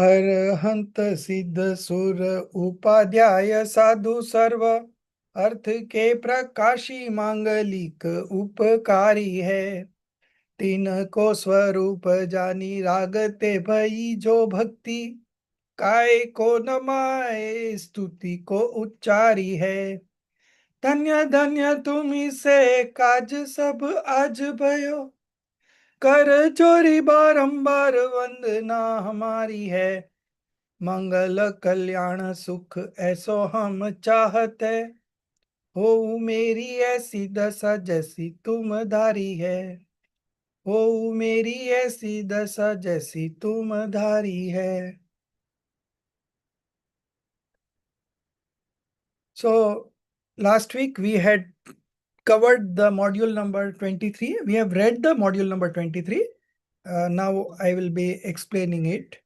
अरहंत सिद्ध सुर उपाध्याय साधु सर्व अर्थ के प्रकाशी मांगलिक उपकारी है। तीन को स्वरूप जानी रागते भई जो भक्ति काय को नमाए स्तुति को उच्चारी है। धन्य धन्य तुम्ही से काज सब आज भयो कर चोरी बारंबार वंदना हमारी है। मंगल कल्याण सुख ऐसो हम चाहते हो मेरी ऐसी दशा जैसी तुम धारी है। हो मेरी ऐसी दशा जैसी तुम धारी है। So last week we had covered the module number 23. We have read the module number 23. Now I will be explaining it.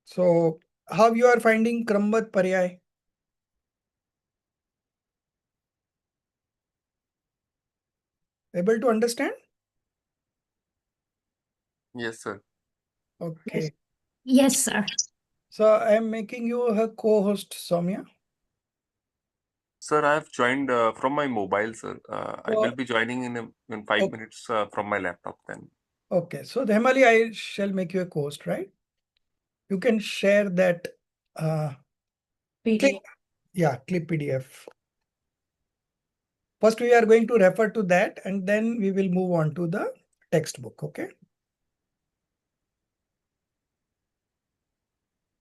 So how you are finding Krambad Paryay? Able to understand? Yes, sir. Okay. Yes, sir. So I am making you a co-host, Soumya. Sir, I have joined from my mobile, sir. I will So, be joining in 5 okay. minutes from my laptop then. Okay. So Dhemali, I shall make you a co-host, right? You can share that clip. Yeah, clip PDF. First, we are going to refer to that and then we will move on to the textbook. Okay.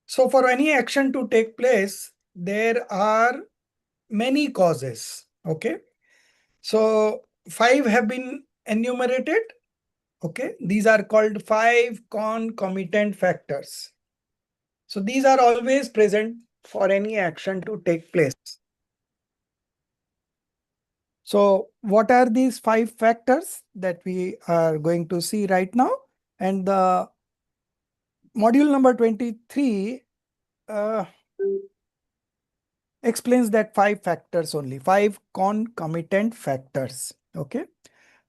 So for any action to take place, there are many causes. Okay. So 5 have been enumerated. Okay. These are called 5 concomitant factors. So these are always present for any action to take place. So what are these 5 factors that we are going to see right now? And the module number 23 explains that 5 factors only, 5 concomitant factors. Okay.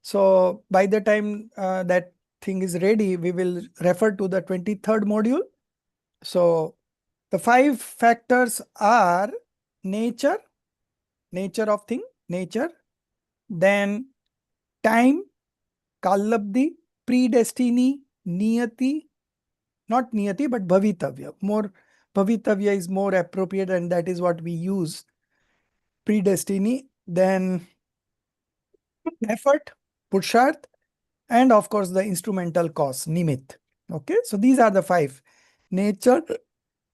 So by the time that thing is ready, we will refer to the 23rd module. So the 5 factors are nature, nature of thing, nature, then time, kalabdhi, predestiny, niyati, not niyati, but bhavitavya. More bhavitavya is more appropriate and that is what we use. Predestiny, then effort, pursharth, and of course the instrumental cause, nimit. Okay, so these are the 5: nature,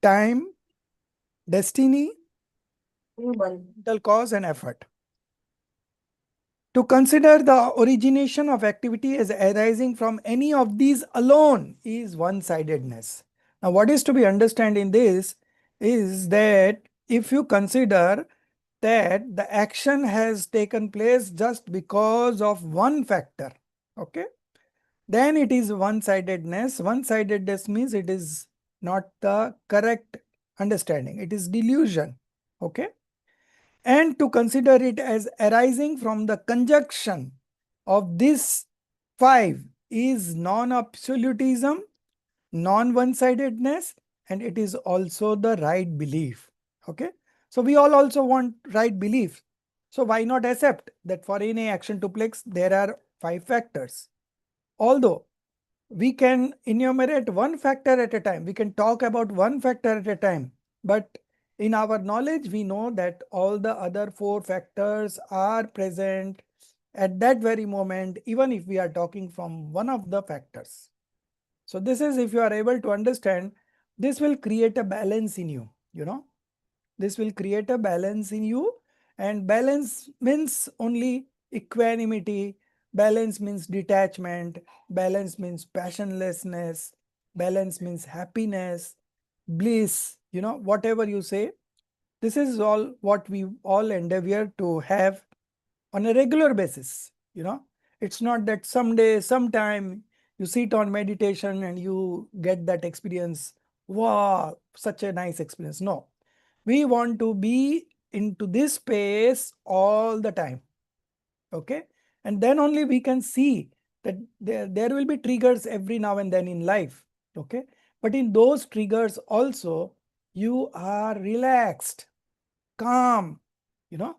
time, destiny, instrumental cause, and effort. To consider the origination of activity as arising from any of these alone is one-sidedness. Now, what is to be understood in this is that if you consider that the action has taken place just because of one factor, okay, then it is one-sidedness. One-sidedness means it is not the correct understanding. It is delusion, okay. And to consider it as arising from the conjunction of this 5 is non-absolutism, non-one-sidedness, and it is also the right belief. Okay. So we all also want right belief. So why not accept that for any action to place, there are 5 factors. Although we can enumerate one factor at a time, we can talk about one factor at a time, but in our knowledge, we know that all the other 4 factors are present at that very moment, even if we are talking from one of the factors. So this is, if you are able to understand, this will create a balance in you, this will create a balance in you, and balance means only equanimity, balance means detachment, balance means passionlessness, balance means happiness, bliss, whatever you say. This is all what we all endeavor to have on a regular basis. It's not that someday, sometime you sit on meditation and you get that experience. Wow, such a nice experience. No, we want to be into this space all the time. Okay. And then only we can see that there will be triggers every now and then in life. Okay. But in those triggers also, you are relaxed, calm, you know.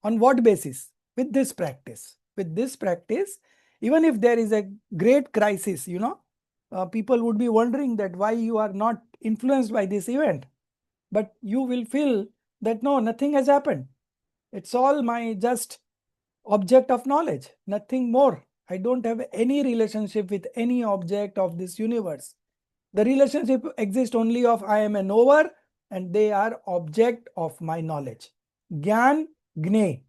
On what basis? With this practice. With this practice, even if there is a great crisis, people would be wondering that why you are not influenced by this event. But you will feel that no, nothing has happened. It's all my just object of knowledge, nothing more. I don't have any relationship with any object of this universe. The relationship exists only of I am a knower and they are object of my knowledge. Gyan, Gne.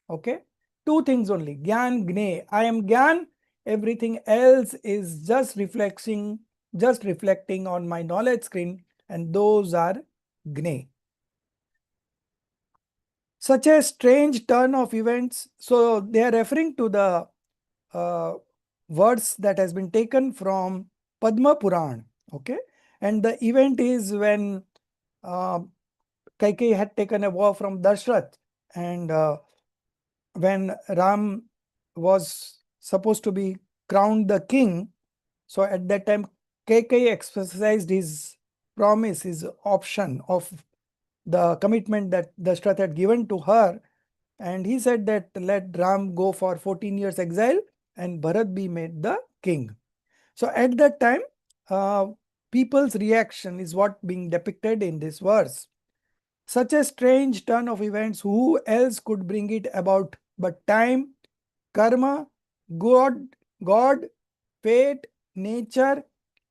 Okay. Two things only. Gyan, Gne. I am Gyan. Everything else is just reflecting on my knowledge screen, and those are Gne. Such a strange turn of events. So they are referring to the uh, words that has been taken from Padma Puran. Okay. And the event is when uh, Kaikeyi had taken a vow from Dashrath, and when Ram was supposed to be crowned the king, so at that time Kaikeyi exercised his promise, his option of the commitment that Dashrath had given to her, and he said that let Ram go for 14 years exile and Bharat be made the king. So at that time, uh, people's reaction is what being depicted in this verse. Such a strange turn of events, who else could bring it about but time, karma, God, God, fate, nature,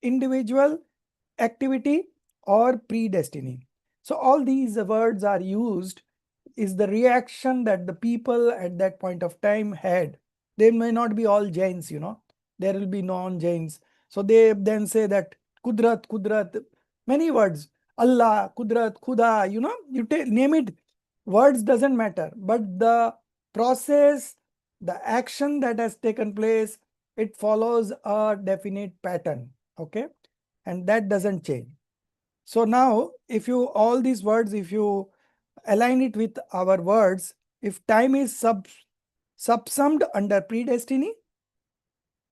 individual, activity, or predestiny. So all these words are used is the reaction that the people at that point of time had. They may not be all Jains, there will be non-Jains. So they then say that Kudrat, Kudrat, many words, Allah, Kudrat, Khuda, you name it. Words doesn't matter, but the process, the action that has taken place, it follows a definite pattern. Okay. And that doesn't change. So now, if you all these words, if you align it with our words, if time is subsumed under predestiny,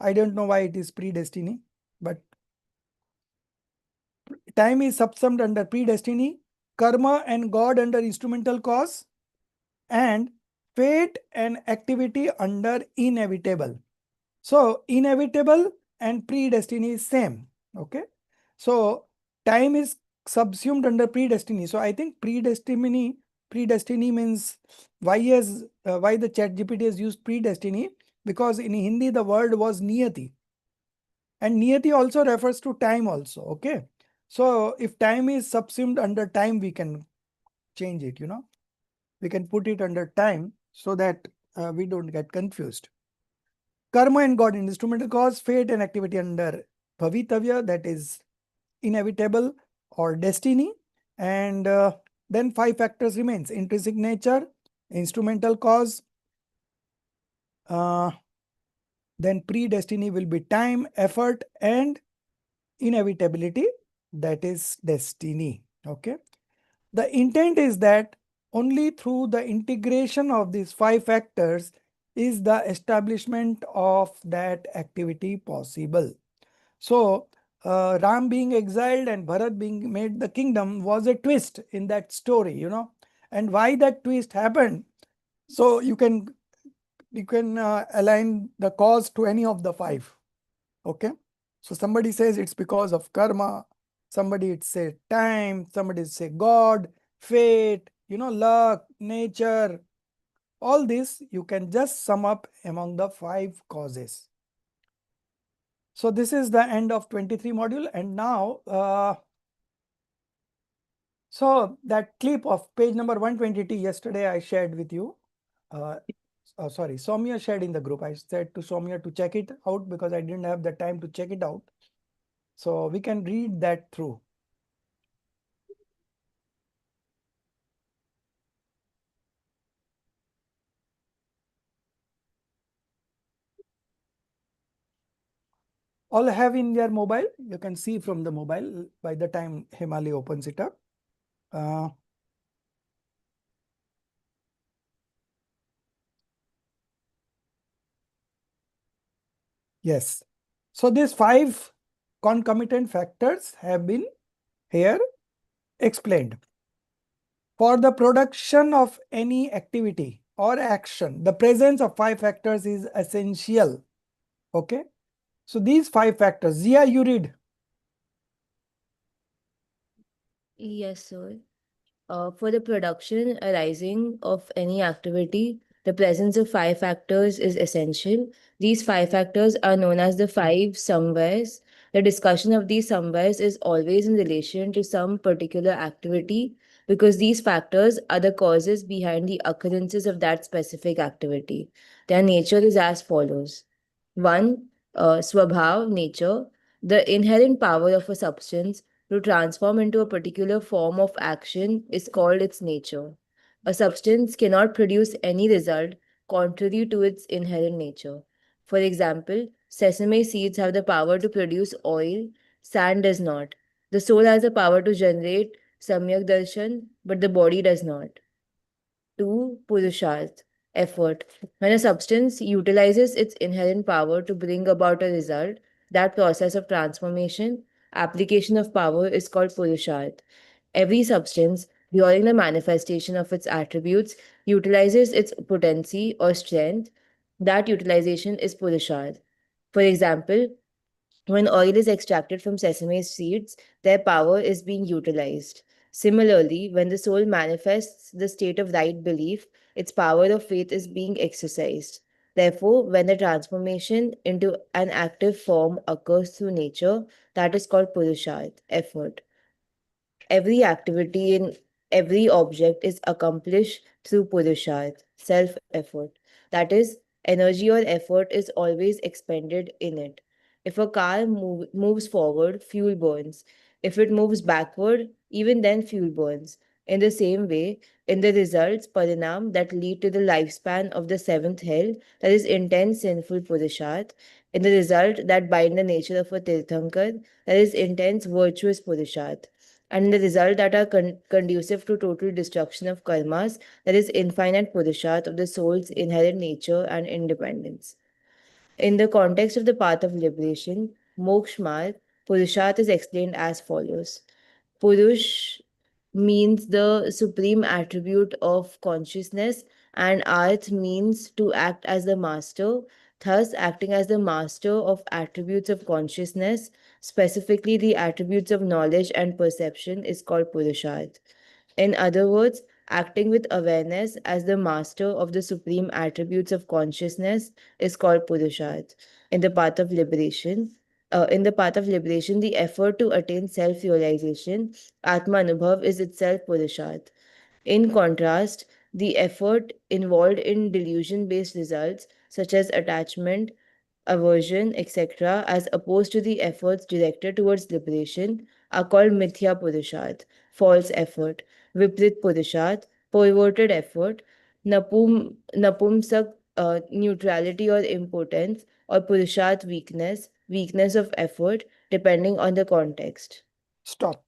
I don't know why it is predestiny, but time is subsumed under predestiny, karma and God under instrumental cause, and fate and activity under inevitable. So inevitable and predestiny is same. Okay. So time is subsumed under predestiny. So I think predestiny means why the chat GPT has used predestiny, because in Hindi the word was niyati, and niyati also refers to time also. Okay. So if time is subsumed under time, we can change it, we can put it under time so that we don't get confused. Karma and God in instrumental cause, fate and activity under bhavitavya, that is inevitable or destiny. And then five factors remains: intrinsic nature, instrumental cause, uh, then predestiny will be time, effort, and inevitability, that is destiny. Okay. The intent is that only through the integration of these five factors is the establishment of that activity possible. So, Ram being exiled and Bharat being made the kingdom was a twist in that story, and why that twist happened. So you can align the cause to any of the five. Okay. So somebody says it's because of karma, somebody it say time, somebody say God, fate, luck, nature. All this you can just sum up among the five causes. So this is the end of 23 module, and now so that clip of page number 122 yesterday I shared with you. Uh, sorry, Soumya shared in the group. I said to Soumya to check it out because I didn't have the time to check it out. So we can read that through. All have in their mobile. You can see from the mobile by the time Himali opens it up. Uh, Yes. So these 5 concomitant factors have been here explained. For the production of any activity or action, the presence of 5 factors is essential. Okay. So these 5 factors, Zia, you read. Yes, sir. For the production arising of any activity, the presence of five factors is essential. These five factors are known as the five somewheres. The discussion of these somewheres is always in relation to some particular activity because these factors are the causes behind the occurrences of that specific activity. Their nature is as follows. One, swabhav, nature, the inherent power of a substance to transform into a particular form of action is called its nature. A substance cannot produce any result contrary to its inherent nature. For example, sesame seeds have the power to produce oil, sand does not. The soul has the power to generate samyak darshan, but the body does not. 2. Purusharth, effort. When a substance utilizes its inherent power to bring about a result, that process of transformation, application of power is called Purusharth. Every substance, during the manifestation of its attributes, utilizes its potency or strength. That utilization is Purusharth. For example, when oil is extracted from sesame seeds, their power is being utilized. Similarly, when the soul manifests the state of right belief, its power of faith is being exercised. Therefore, when the transformation into an active form occurs through nature, that is called purusharth, effort. Every activity in every object is accomplished through purusharth, self effort. That is, energy or effort is always expended in it. If a car moves forward, fuel burns. If it moves backward, even then fuel burns. In the same way, in the results, parinam, that lead to the lifespan of the seventh hell, that is intense sinful purusharth. In the result that bind the nature of a tirthankar, that is intense virtuous purusharth, and the result that are conducive to total destruction of karmas, that is infinite purusharth of the soul's inherent nature and independence. In the context of the path of liberation, moksha marg, purusharth is explained as follows. Purush means the supreme attribute of consciousness, and arth means to act as the master. Thus, acting as the master of attributes of consciousness, specifically the attributes of knowledge and perception, is called Purusharth. In other words, acting with awareness as the master of the supreme attributes of consciousness is called Purusharth. In the path of liberation, the effort to attain self-realization, Atma Anubhav, is itself Purusharth. In contrast, the effort involved in delusion-based results, such as attachment, aversion, etc., as opposed to the efforts directed towards liberation, are called mithya purusharth, false effort, viprit purusharth, perverted effort, napumsak, neutrality or impotence, or purusharth, weakness, weakness of effort, depending on the context. Stop.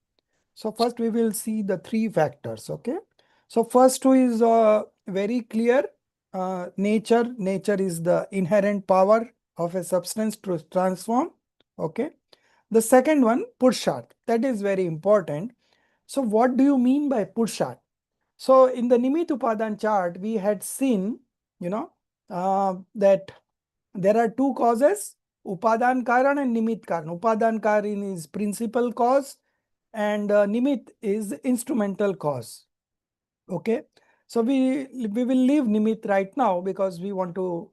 So first we will see the 3 factors. Okay. So first two is very clear. Nature. Nature is the inherent power of a substance to transform. Okay. The second one, Purusharth. That is very important. So what do you mean by Purusharth? So in the Nimit Upadan chart, we had seen, that there are 2 causes, Upadan Karan and Nimit Karan. Upadan Karan is principal cause and Nimit is instrumental cause. Okay. So we will leave Nimit right now because we want to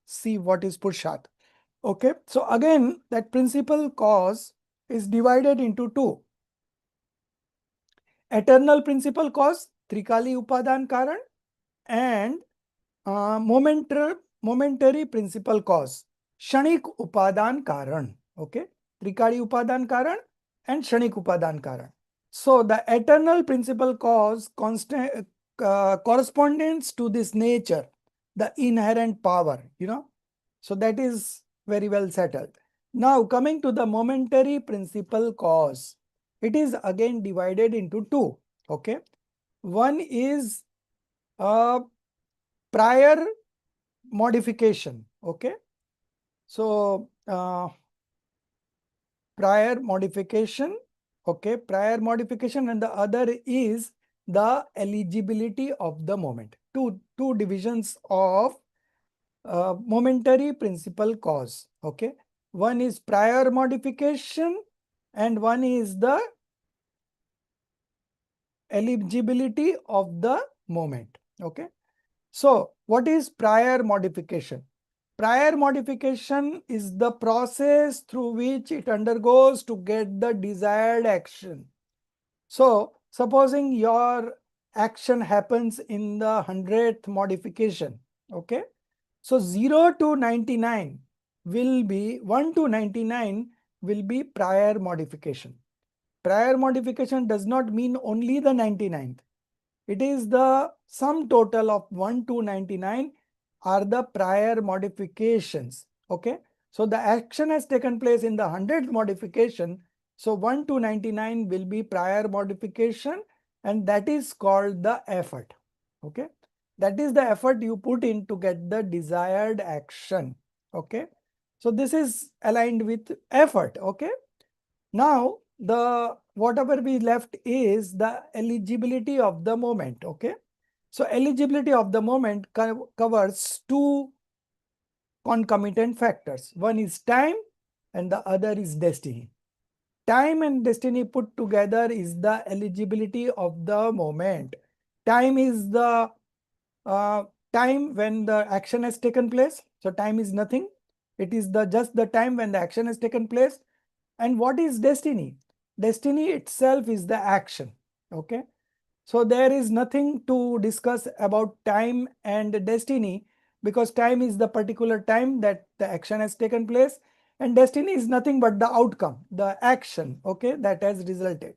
see what is Purusharth. Okay. So again, that principal cause is divided into 2. Eternal principal cause, Trikali Upadan Karan, and momentary principal cause, Shanik Upadan Karan. Okay. Trikali Upadan Karan and Shanik Upadan Karan. So the eternal principal cause corresponds to this nature, the inherent power, So that is very well settled. Now coming to the momentary principal cause, it is again divided into 2. Okay. One is prior modification. Okay. So prior modification, okay, prior modification, and the other is the eligibility of the moment. Two divisions of momentary principal cause. Okay, one is prior modification and one is the eligibility of the moment. Okay, so what is prior modification? Prior modification is the process through which it undergoes to get the desired action. So supposing your action happens in the 100th modification, okay, so 0 to 99 will be 1 to 99 will be prior modification. Prior modification does not mean only the 99th. It is the sum total of 1 to 99 are the prior modifications. Okay. So the action has taken place in the 100th modification. So 1 to 99 will be prior modification, and that is called the effort. Okay. That is the effort you put in to get the desired action. Okay. So this is aligned with effort. Okay. Now the whatever we left is the eligibility of the moment. Okay. So eligibility of the moment covers two concomitant factors. One is time and the other is destiny. Time and destiny put together is the eligibility of the moment. Time is the uh, time when the action has taken place. So time is nothing. It is the just the time when the action has taken place. And what is destiny? Destiny itself is the action. Okay. So there is nothing to discuss about time and destiny, because time is the particular time that the action has taken place, and destiny is nothing but the outcome, the action, okay, that has resulted.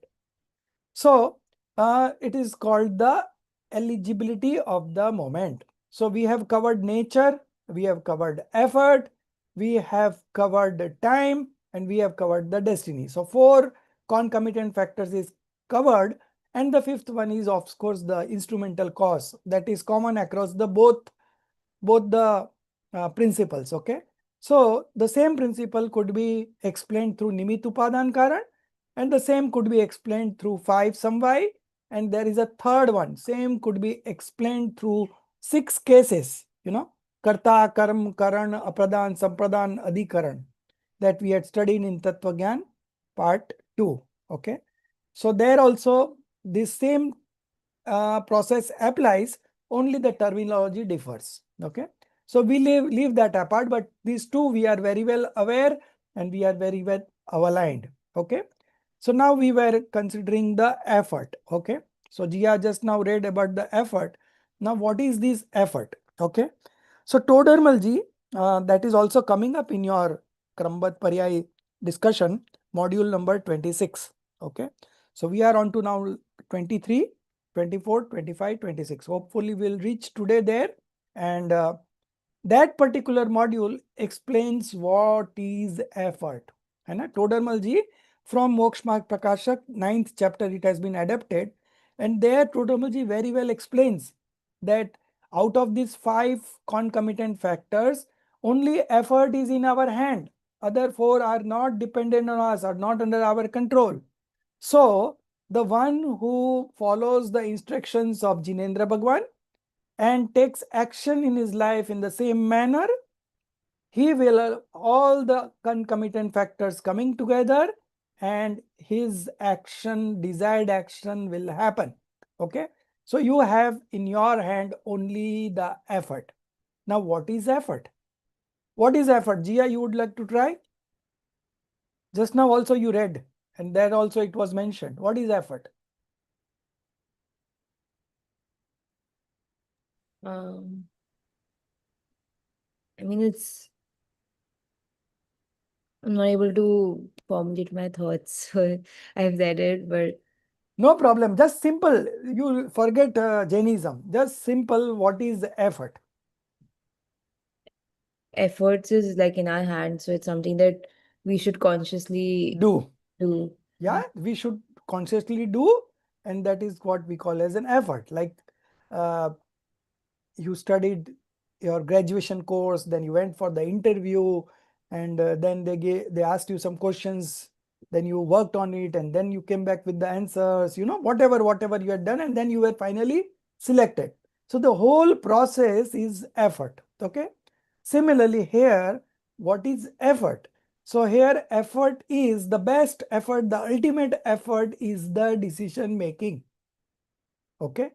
So it is called the eligibility of the moment. So we have covered nature, we have covered effort, we have covered the time, and we have covered the destiny. So four concomitant factors is covered, and the fifth one is of course the instrumental cause that is common across the both the principles. Okay, so the same principle could be explained through Nimit Upadan Karan, and the same could be explained through 5 samvai, and there is a third one, same could be explained through 6 cases, karta, karm, karan, apradan, sampradan, adhikaran, that we had studied in Tattva Gyan part 2. Okay, so there also this same process applies, only the terminology differs. Okay, so we leave that apart, but these two we are very well aware and we are very well aligned. Okay, so now we were considering the effort. Okay, so Jia just now read about the effort. Now what is this effort? Okay, so Todermalji, that is also coming up in your Krambhat Paryay discussion, module number 26. Okay, so we are on to now 23, 24, 25, 26. Hopefully we'll reach today there, and that particular module explains what is effort. And Todermalji from Moksha Marg Prakashak, 9th chapter, it has been adapted, and there Todermalji very well explains that out of these 5 concomitant factors, only effort is in our hand. Other 4 are not dependent on us, are not under our control. So the one who follows the instructions of Jinendra Bhagwan and takes action in his life in the same manner, he will all the concomitant factors coming together, and his action, desired action, will happen. Okay, so you have in your hand only the effort. Now what is effort? What is effort? Jia, you would like to try? Just now also you read, and there also it was mentioned. What is effort? Um, I mean, I'm not able to formulate my thoughts. So I've read it, but No problem. Just simple. You forget Jainism. Just simple. What is effort? efforts is like in our hands. So it's something that we should consciously Do. do. Yeah, we should consciously do, and that is what we call as an effort. Like uh, you studied your graduation course, then you went for the interview, and then they asked you some questions, then you worked on it, and then you came back with the answers, whatever you had done, and then you were finally selected. So the whole process is effort. Okay. Similarly here, what is effort? So here effort is the best effort, the ultimate effort is the decision making. Okay.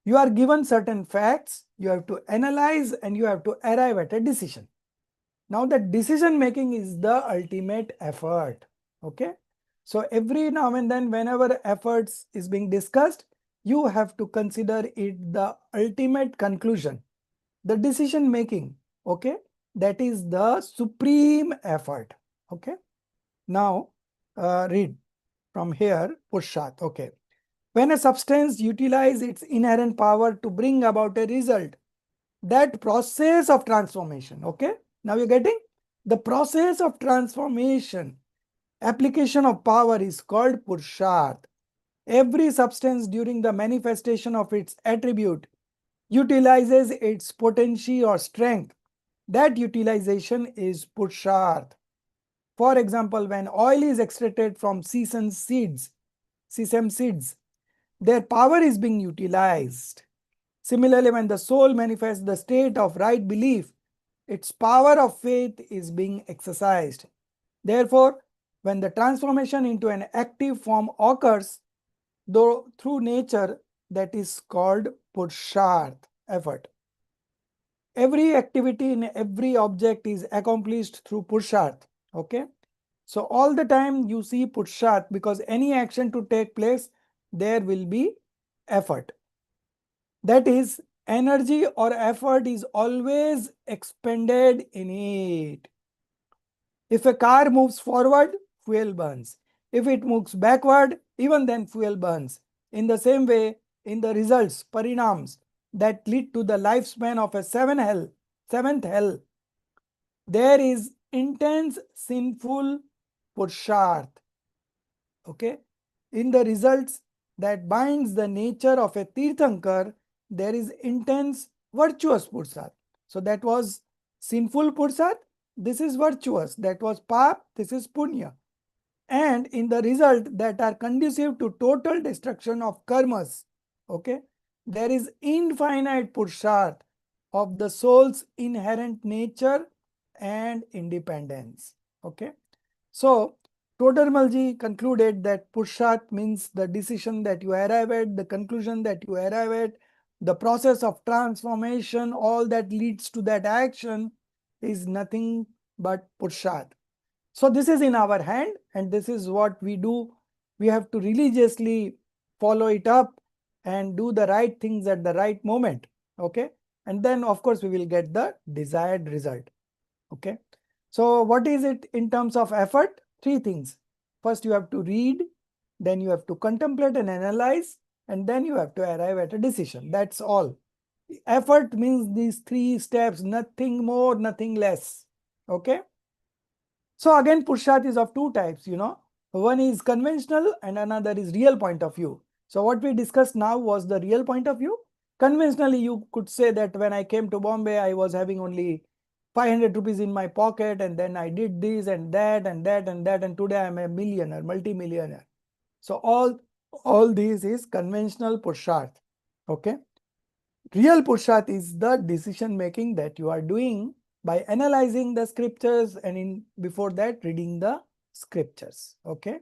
You are given certain facts, you have to analyze and you have to arrive at a decision. Now the decision making is the ultimate effort. Okay. So every now and then whenever efforts is being discussed, you have to consider it the ultimate conclusion. The decision making, okay, that is the supreme effort. Okay. Now read from here, Purshat. Okay. When a substance utilizes its inherent power to bring about a result, that process of transformation, okay, now you're getting the process of transformation, application of power is called Purshat. Every substance during the manifestation of its attribute utilizes its potency or strength. That utilization is Purshat. For example, when oil is extracted from sesame seeds, their power is being utilized. Similarly, when the soul manifests the state of right belief, its power of faith is being exercised. Therefore, when the transformation into an active form occurs, though through nature, that is called Purusharth, effort. Every activity in every object is accomplished through Purusharth. Okay. So all the time you see Purusharth, because any action to take place, there will be effort. That is, energy or effort is always expended in it. If a car moves forward, fuel burns. If it moves backward, even then fuel burns. In the same way, in the results, parinams, that lead to the lifespan of a seventh hell, there is intense sinful purusharth. Okay. In the results that binds the nature of a Tirthankar, there is intense virtuous Pursat. So that was sinful Pursat, this is virtuous. That was Pap, this is Punya. And in the result that are conducive to total destruction of karmas, okay, there is infinite Pursat of the soul's inherent nature and independence. Okay. So Todarmalji concluded that Purushat means the decision that you arrive at, the conclusion that you arrive at, the process of transformation, all that leads to that action is nothing but Purushat. So this is in our hand and this is what we do. We have to religiously follow it up and do the right things at the right moment. Okay. And then of course we will get the desired result. Okay. So what is it in terms of effort? Three things. First you have to read, then you have to contemplate and analyze, and then you have to arrive at a decision. That's all. Effort means these three steps, nothing more, nothing less. Okay. So again, Purusharth is of two types, One is conventional and another is real point of view. So what we discussed now was the real point of view. Conventionally, you could say that when I came to Bombay, I was having only 500 rupees in my pocket, and then I did this and that and that and that, and today I'm a millionaire, multi-millionaire. So all this is conventional Purusharth. Okay. Real Purusharth is the decision making that you are doing by analyzing the scriptures and before that reading the scriptures. Okay.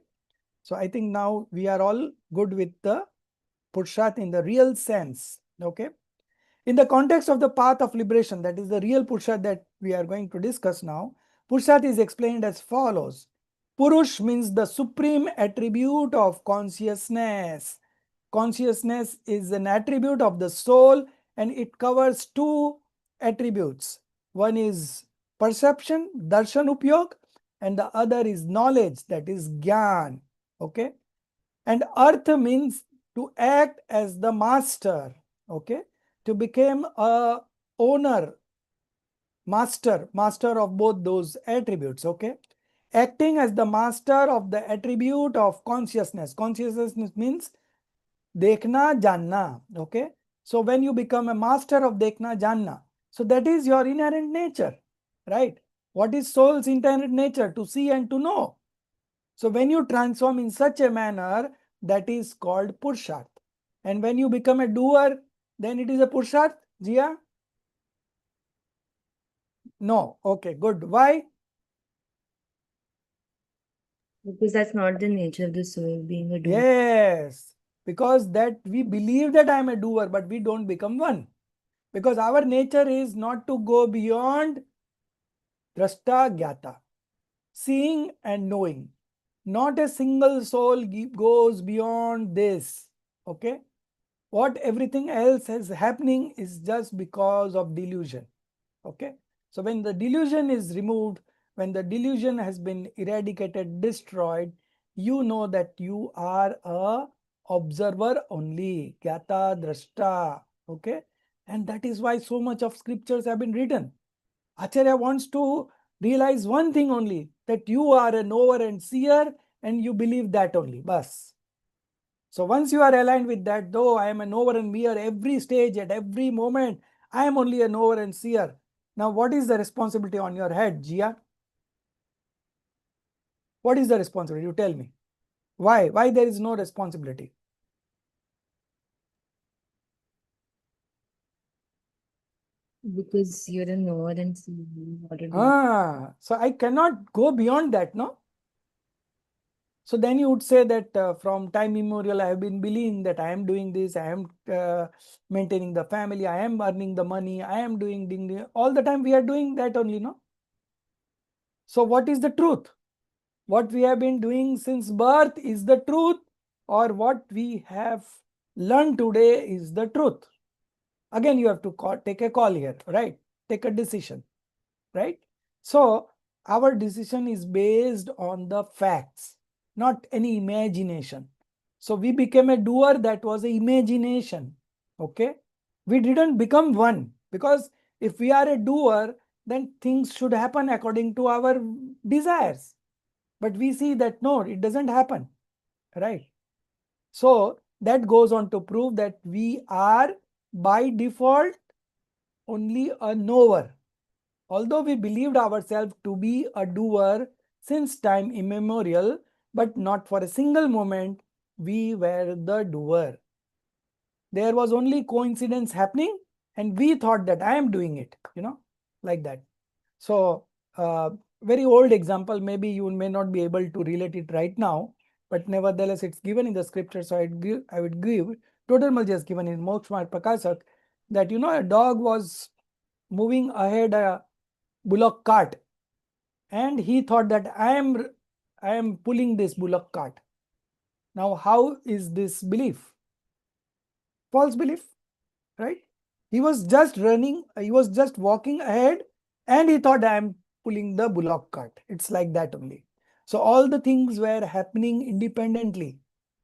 So I think now we are all good with the Purusharth in the real sense. Okay. In the context of the path of liberation, that is the real Purusharth that we are going to discuss now, Purusharth is explained as follows. Purush means the supreme attribute of consciousness. Consciousness is an attribute of the soul and it covers two attributes. One is perception, darshan upyog, and the other is knowledge, that is gyan. Okay. And artha means to act as the master. Okay. To become a owner, master of both those attributes. Okay. Acting as the master of the attribute of consciousness. Consciousness means Dekhna Janna. Okay. So when you become a master of Dekhna Janna, so that is your inherent nature, right? What is soul's intended nature? To see and to know. So when you transform in such a manner, that is called Purusharth. And when you become a doer, then it is a Purusharth, Jia? No. Okay, good. Why? Because that's not the nature of the soul, being a doer. Yes. Because that we believe that I am a doer, but we don't become one. Because our nature is not to go beyond drashta gyata, seeing and knowing. Not a single soul goes beyond this. Okay. What everything else is happening is just because of delusion. Okay. So when the delusion is removed, when the delusion has been eradicated, destroyed, you know that you are a observer only, gyata, drashta. Okay. And that is why so much of scriptures have been written. Acharya wants to realize one thing only, that you are a knower and seer, and you believe that only. Bas. So once you are aligned with that, though I am a knower and seer, every stage, at every moment, I am only a knower and seer. Now, what is the responsibility on your head, Jia? What is the responsibility? You tell me. Why? Why there is no responsibility? Because you're a knower and seer, not a doer. So I cannot go beyond that, no? So then you would say that from time immemorial, I have been believing that I am doing this, I am maintaining the family, I am earning the money, I am doing all the time we are doing that only, no? So what is the truth? What we have been doing since birth is the truth, or what we have learned today is the truth? Again, you have to take a call here, right? Take a decision, right? So our decision is based on the facts, not any imagination. So we became a doer, that was an imagination. Okay. We didn't become one, because if we are a doer, then things should happen according to our desires. But we see that no, it doesn't happen, right? So that goes on to prove that we are by default only a knower. Although we believed ourselves to be a doer since time immemorial, but not for a single moment we were the doer. There was only coincidence happening, and we thought that I am doing it, like that. So, very old example, maybe you may not be able to relate it right now, but nevertheless, it's given in the scripture. So I would give, Total Malji has given in Moksha Prakasak, that a dog was moving ahead a bullock cart, and he thought that I am pulling this bullock cart. Now, how is this belief? False belief, right? He was just running, he was just walking ahead, and he thought I am pulling the bullock cart. It's like that only. So all the things were happening independently,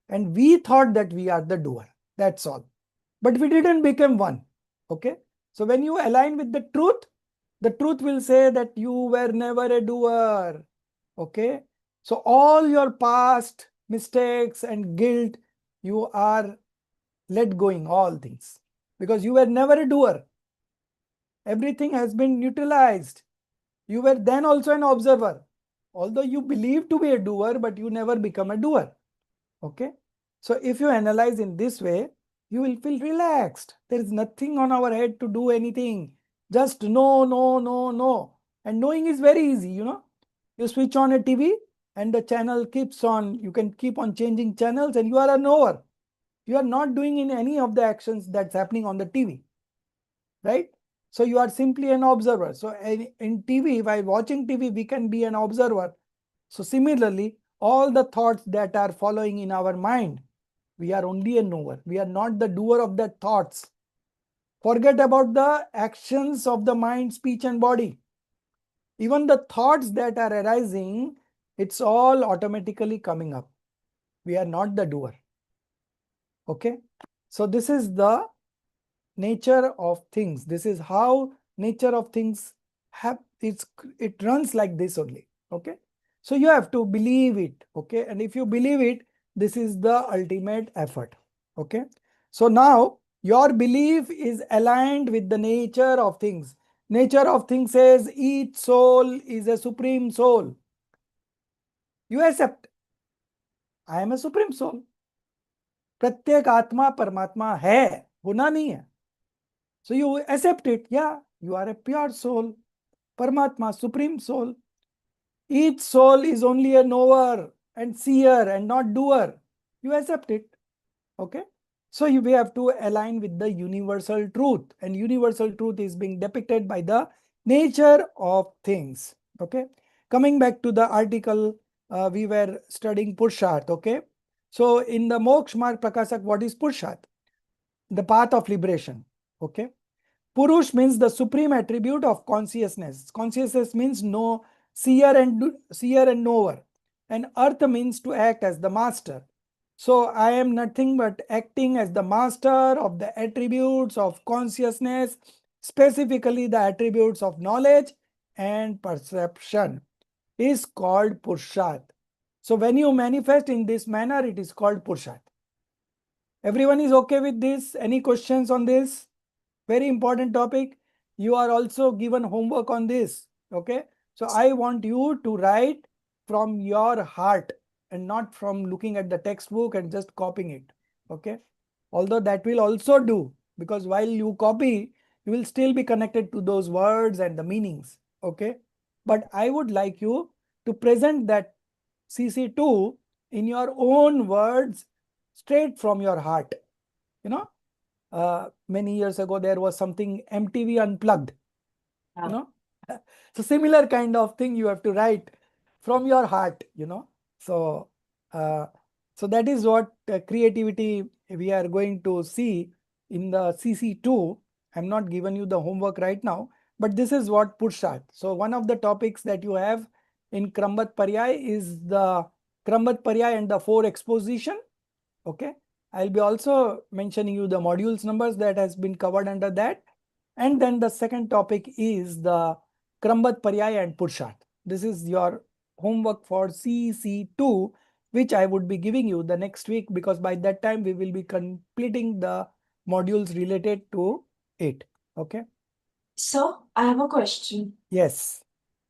and we thought that we are the doer. That's all. But we didn't become one. Okay. So when you align with the truth will say that you were never a doer. Okay. So all your past mistakes and guilt, you are let going all things, because you were never a doer. Everything has been neutralized. You were then also an observer. Although you believe to be a doer, but you never become a doer. Okay. So if you analyze in this way, you will feel relaxed. There is nothing on our head to do anything. Just no, no, no, no. And knowing is very easy, You switch on a TV and the channel keeps on. You can keep on changing channels and you are a knower. You are not doing in any of the actions that's happening on the TV, right? So you are simply an observer. So in TV, while watching TV, we can be an observer. So similarly, all the thoughts that are following in our mind, we are only a knower. We are not the doer of the thoughts. Forget about the actions of the mind, speech, and body. Even the thoughts that are arising, it's all automatically coming up. We are not the doer. Okay. So this is the nature of things. This is how nature of things have, it runs like this only. Okay. So you have to believe it. Okay. And if you believe it, this is the ultimate effort. Okay. So now your belief is aligned with the nature of things. Nature of things says each soul is a supreme soul. You accept, I am a supreme soul. प्रत्येक आत्मा परमात्मा है, होना नहीं है. So you accept it. Yeah, you are a pure soul. Paramatma, supreme soul. Each soul is only a knower and seer and not doer. You accept it. Okay. So we have to align with the universal truth, and universal truth is being depicted by the nature of things. Okay. Coming back to the article, we were studying Purusharth. Okay. So in the Moksha Marg Prakasak, what is Purusharth? The path of liberation. Okay. Purush means the supreme attribute of consciousness. Consciousness means no seer and knower. And earth means to act as the master. So I am nothing but acting as the master of the attributes of consciousness, specifically the attributes of knowledge and perception, is called Purusharth. So when you manifest in this manner, it is called Purusharth. Everyone is okay with this? Any questions on this? Very important topic. You are also given homework on this. Okay. So I want you to write from your heart and not from looking at the textbook and just copying it. Okay. Although that will also do, because while you copy, you will still be connected to those words and the meanings. Okay. But I would like you to present that CC2 in your own words, straight from your heart. You know, many years ago there was something MTV Unplugged. You know, so similar kind of thing you have to write from your heart. You know, so so that is what creativity we are going to see in the CC2. I'm not giving you the homework right now, but this is what Purusharth. So one of the topics that you have in Krambat Paryay is the Krambat Paryay and the 4 exposition. Okay. I'll be also mentioning you the modules numbers that has been covered under that. And then the second topic is the Krambat Paryay and Purusharth. This is your homework for CC2, which I would be giving you the next week, because by that time we will be completing the modules related to it. Okay. So, I have a question. Yes.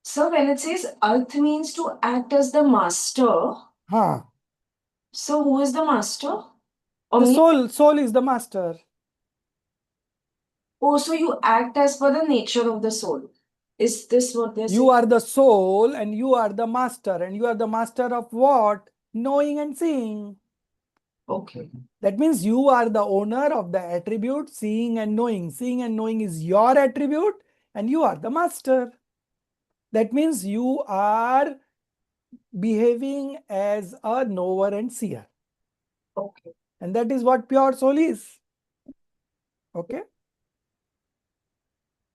So, when it says earth means to act as the master, Huh. so who is the master? Or The me? soul is the master. Oh, so you act as per the nature of the soul. Is this what they're saying? You are the soul and you are the master. And you are the master of what? Knowing and seeing. Okay. That means you are the owner of the attribute seeing and knowing. Seeing and knowing is your attribute and you are the master. That means you are behaving as a knower and seer. Okay. And that is what pure soul is. Okay.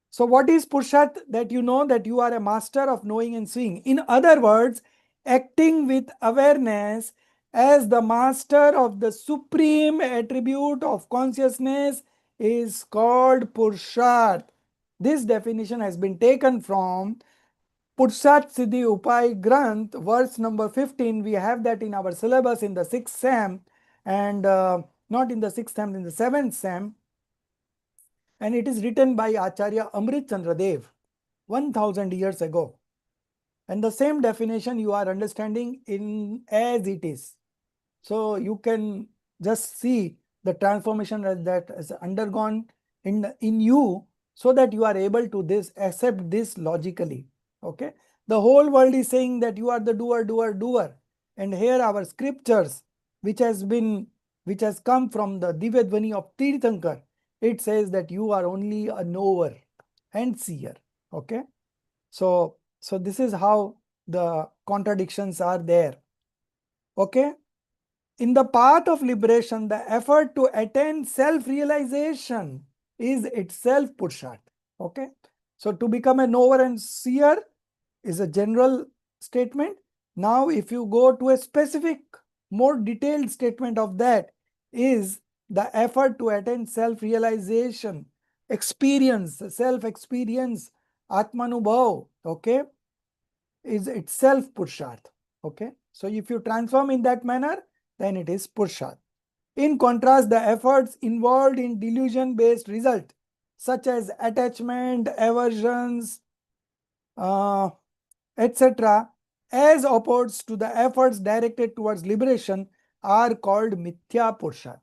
So what is Purusharth? That you know that you are a master of knowing and seeing. In other words, acting with awareness as the master of the supreme attribute of consciousness is called Purusharth. This definition has been taken from Purusharth Siddhi Upay Granth, verse number 15. We have that in our syllabus in the 6th Sem, and not in the 6th Sem, in the 7th Sem. And it is written by Acharya Amrit Chandra Dev 1000 years ago. And the same definition you are understanding in as it is. So you can just see the transformation that has undergone in you, so that you are able to accept this logically. Okay. The whole world is saying that you are the doer, doer, doer. And here our scriptures, which has come from the Divyadvani of Tirthankar, it says that you are only a knower and seer. Okay. So this is how the contradictions are there. Okay. In the path of liberation, the effort to attain self-realization is itself Purusharth. Okay. So to become a knower and seer is a general statement. Now, if you go to a specific, more detailed statement of that, is the effort to attain self-realization, experience, self-experience, Atmanubhav, okay, is itself Purusharth. Okay. So if you transform in that manner, then it is Purusharth. In contrast, the efforts involved in delusion-based result such as attachment, aversions, etc., as opposed to the efforts directed towards liberation, are called mithya purushat.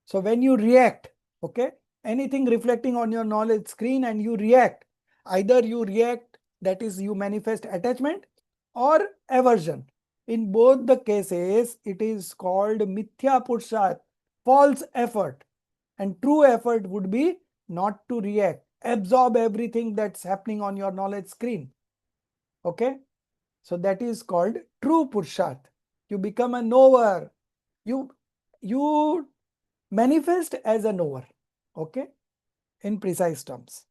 So when you react, okay, anything reflecting on your knowledge screen and you react, either you react, that is you manifest attachment or aversion. In both the cases, it is called mithya purushat, false effort. And true effort would be not to react, absorb everything that's happening on your knowledge screen. Okay, so that is called true purushat. You become a knower. You manifest as a knower. Okay, in precise terms.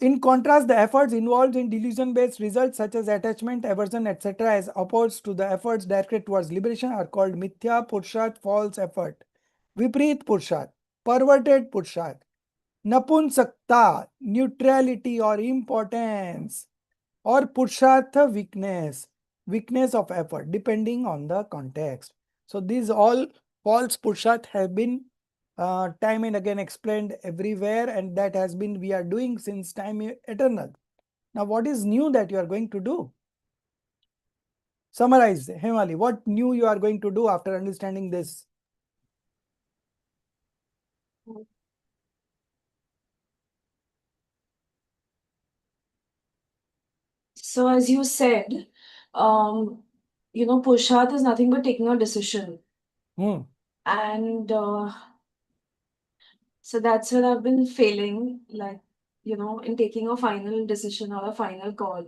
In contrast, the efforts involved in delusion-based results such as attachment, aversion, etc., as opposed to the efforts directed towards liberation, are called mithya purushat, false effort, vipreet purushat, perverted purushat, napunsakta, neutrality or impotence, or purushartha, weakness, weakness of effort, depending on the context. So these all false purushat have been time and again explained everywhere, and that has been we are doing since time eternal. Now what is new that you are going to do? Summarize, Hemali, what new you are going to do after understanding this? So as you said, Purusharth is nothing but taking a decision. And so that's where I've been failing, like, in taking a final decision or a final call.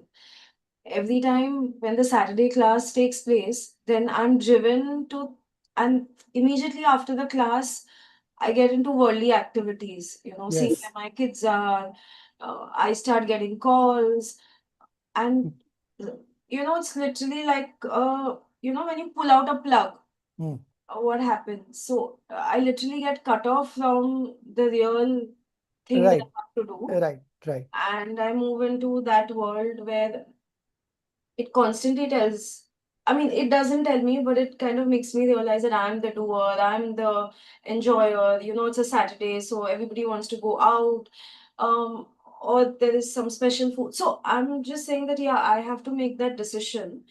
Every time when the Saturday class takes place, then I'm driven to, and immediately after the class, I get into worldly activities, seeing Yes. where my kids are. I start getting calls, and it's literally like, when you pull out a plug, what happens? So I literally get cut off from the real thing that I Right. have to do, Right. and I move into that world where it constantly tells. I mean, it doesn't tell me, but it kind of makes me realize that I'm the doer, I'm the enjoyer. It's a Saturday, so everybody wants to go out. Um, or there is some special food. So I'm just saying that, yeah, I have to make that decision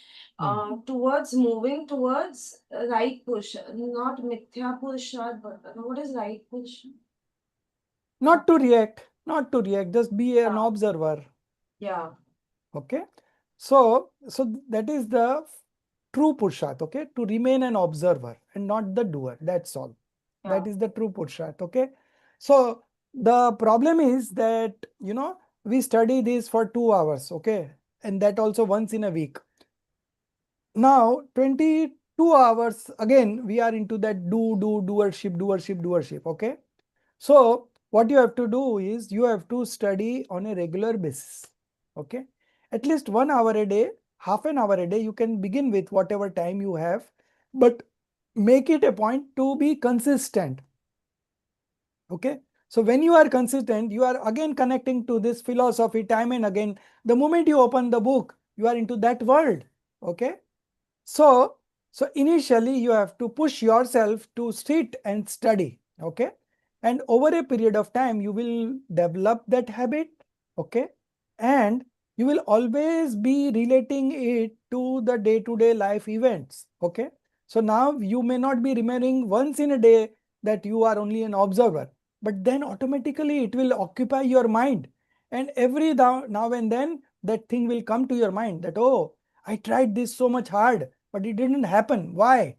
towards moving towards right push, not mithya push, but what is right push? Not to react, just be an observer. Yeah. Okay, so that is the true purushat. Okay, to remain an observer and not the doer, that's all. That is the true purushat. Okay, so the problem is that we study this for 2 hours, okay, and that also once in a week. Now 22 hours again we are into that doership. Okay, so what you have to do is you have to study on a regular basis. Okay, at least 1 hour a day, half an hour a day. You can begin with whatever time you have, but make it a point to be consistent. Okay, so when you are consistent, you are again connecting to this philosophy time and again. The moment you open the book, you are into that world. Okay, so initially you have to push yourself to sit and study. Okay, and over a period of time you will develop that habit. Okay, and you will always be relating it to the day-to-day life events. Okay, so now you may not be remembering once in a day that you are only an observer, but then automatically it will occupy your mind, and every now and then that thing will come to your mind that, oh, I tried this so much hard, but it didn't happen. Why?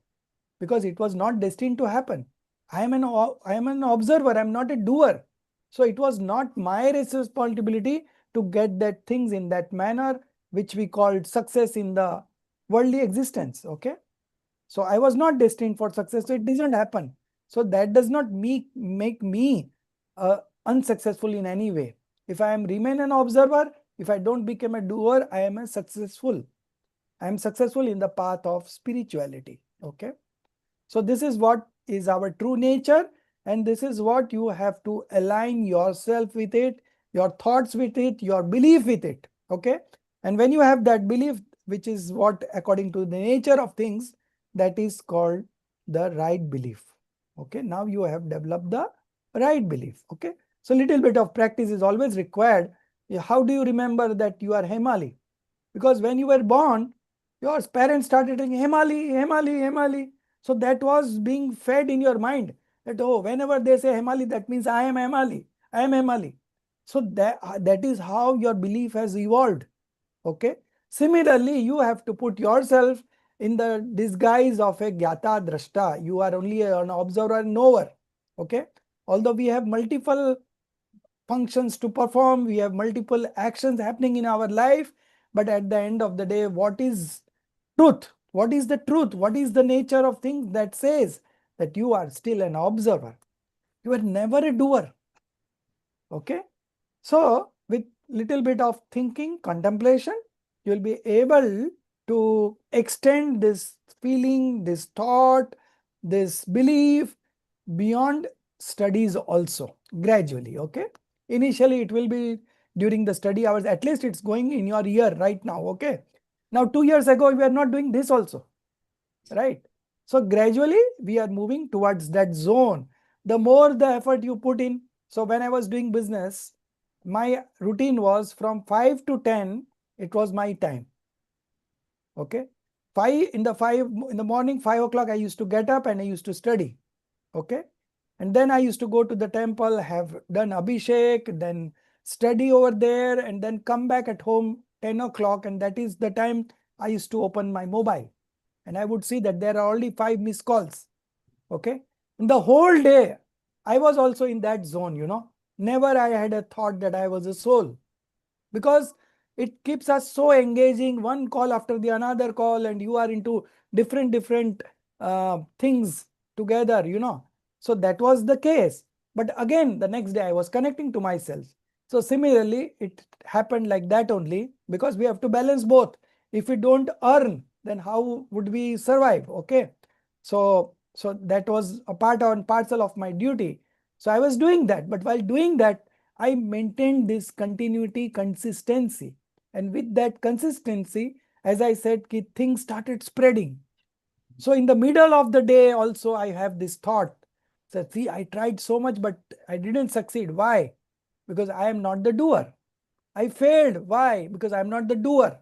Because it was not destined to happen. I am an observer, I am not a doer. So it was not my responsibility to get that things in that manner, which we called success in the worldly existence. Okay, so I was not destined for success, so it didn't happen. So that does not make me unsuccessful in any way. If I am remain an observer, if I don't become a doer, I am successful in the path of spirituality. Okay, so this is what is our true nature, and this is what you have to align yourself with it, your thoughts with it, your belief with it. Okay, and when you have that belief, which is what according to the nature of things, that is called the right belief. Okay, now you have developed the right belief. Okay, so little bit of practice is always required. How do you remember that you are Hemali? Because when you were born, your parents started saying Hemali, Hemali, Hemali. So that was being fed in your mind that, oh, whenever they say Hemali, that means I am Hemali, I am Hemali. So that is how your belief has evolved. Okay. Similarly, you have to put yourself in the disguise of a Gyata Drashta. You are only an observer and knower. Okay. Although we have multiple functions to perform, we have multiple actions happening in our life, but at the end of the day, what is truth? What is the truth? What is the nature of things that says that you are still an observer? You are never a doer. Okay. So with little bit of thinking, contemplation, you will be able to extend this feeling, this thought, this belief beyond studies also gradually. Okay. Initially, it will be during the study hours, at least it's going in your ear right now. Okay. Now, 2 years ago, we are not doing this also, right? So gradually, we are moving towards that zone. The more the effort you put in. So when I was doing business, my routine was from 5 to 10, it was my time. Okay. 5 in the morning, 5 o'clock, I used to get up and I used to study. Okay. And then I used to go to the temple, have done Abhishek, then study over there, and then come back at home 10 o'clock. And that is the time I used to open my mobile. And I would see that there are only 5 missed calls. Okay. In the whole day, I was also in that zone, Never I had a thought that I was a soul, because it keeps us so engaging, one call after the another call, and you are into different things together. So that was the case. But again, the next day I was connecting to myself. So similarly, it happened like that only, because we have to balance both. If we don't earn, then how would we survive? Okay. So that was a part and parcel of my duty. So I was doing that, but while doing that, I maintained this continuity, consistency. And with that consistency, as I said, things started spreading. So in the middle of the day also, I have this thought. So see, I tried so much, but I didn't succeed. Why? Because I am not the doer. I failed. Why? Because I'm not the doer.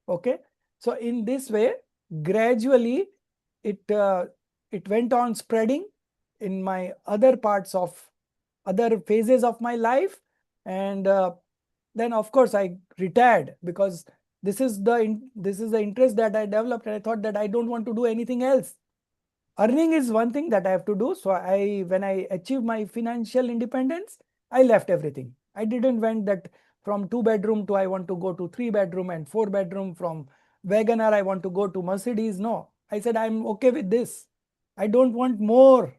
Okay. So in this way, gradually, it went on spreading in my other parts of other phases of my life. And then of course I retired, because this is the interest that I developed, and I thought that I don't want to do anything else. Earning is one thing that I have to do. So when I achieved my financial independence, I left everything. I didn't went that from 2 bedroom to I want to go to 3 bedroom and 4 bedroom, from Wagoner I want to go to Mercedes. No, I said I'm okay with this. I don't want more.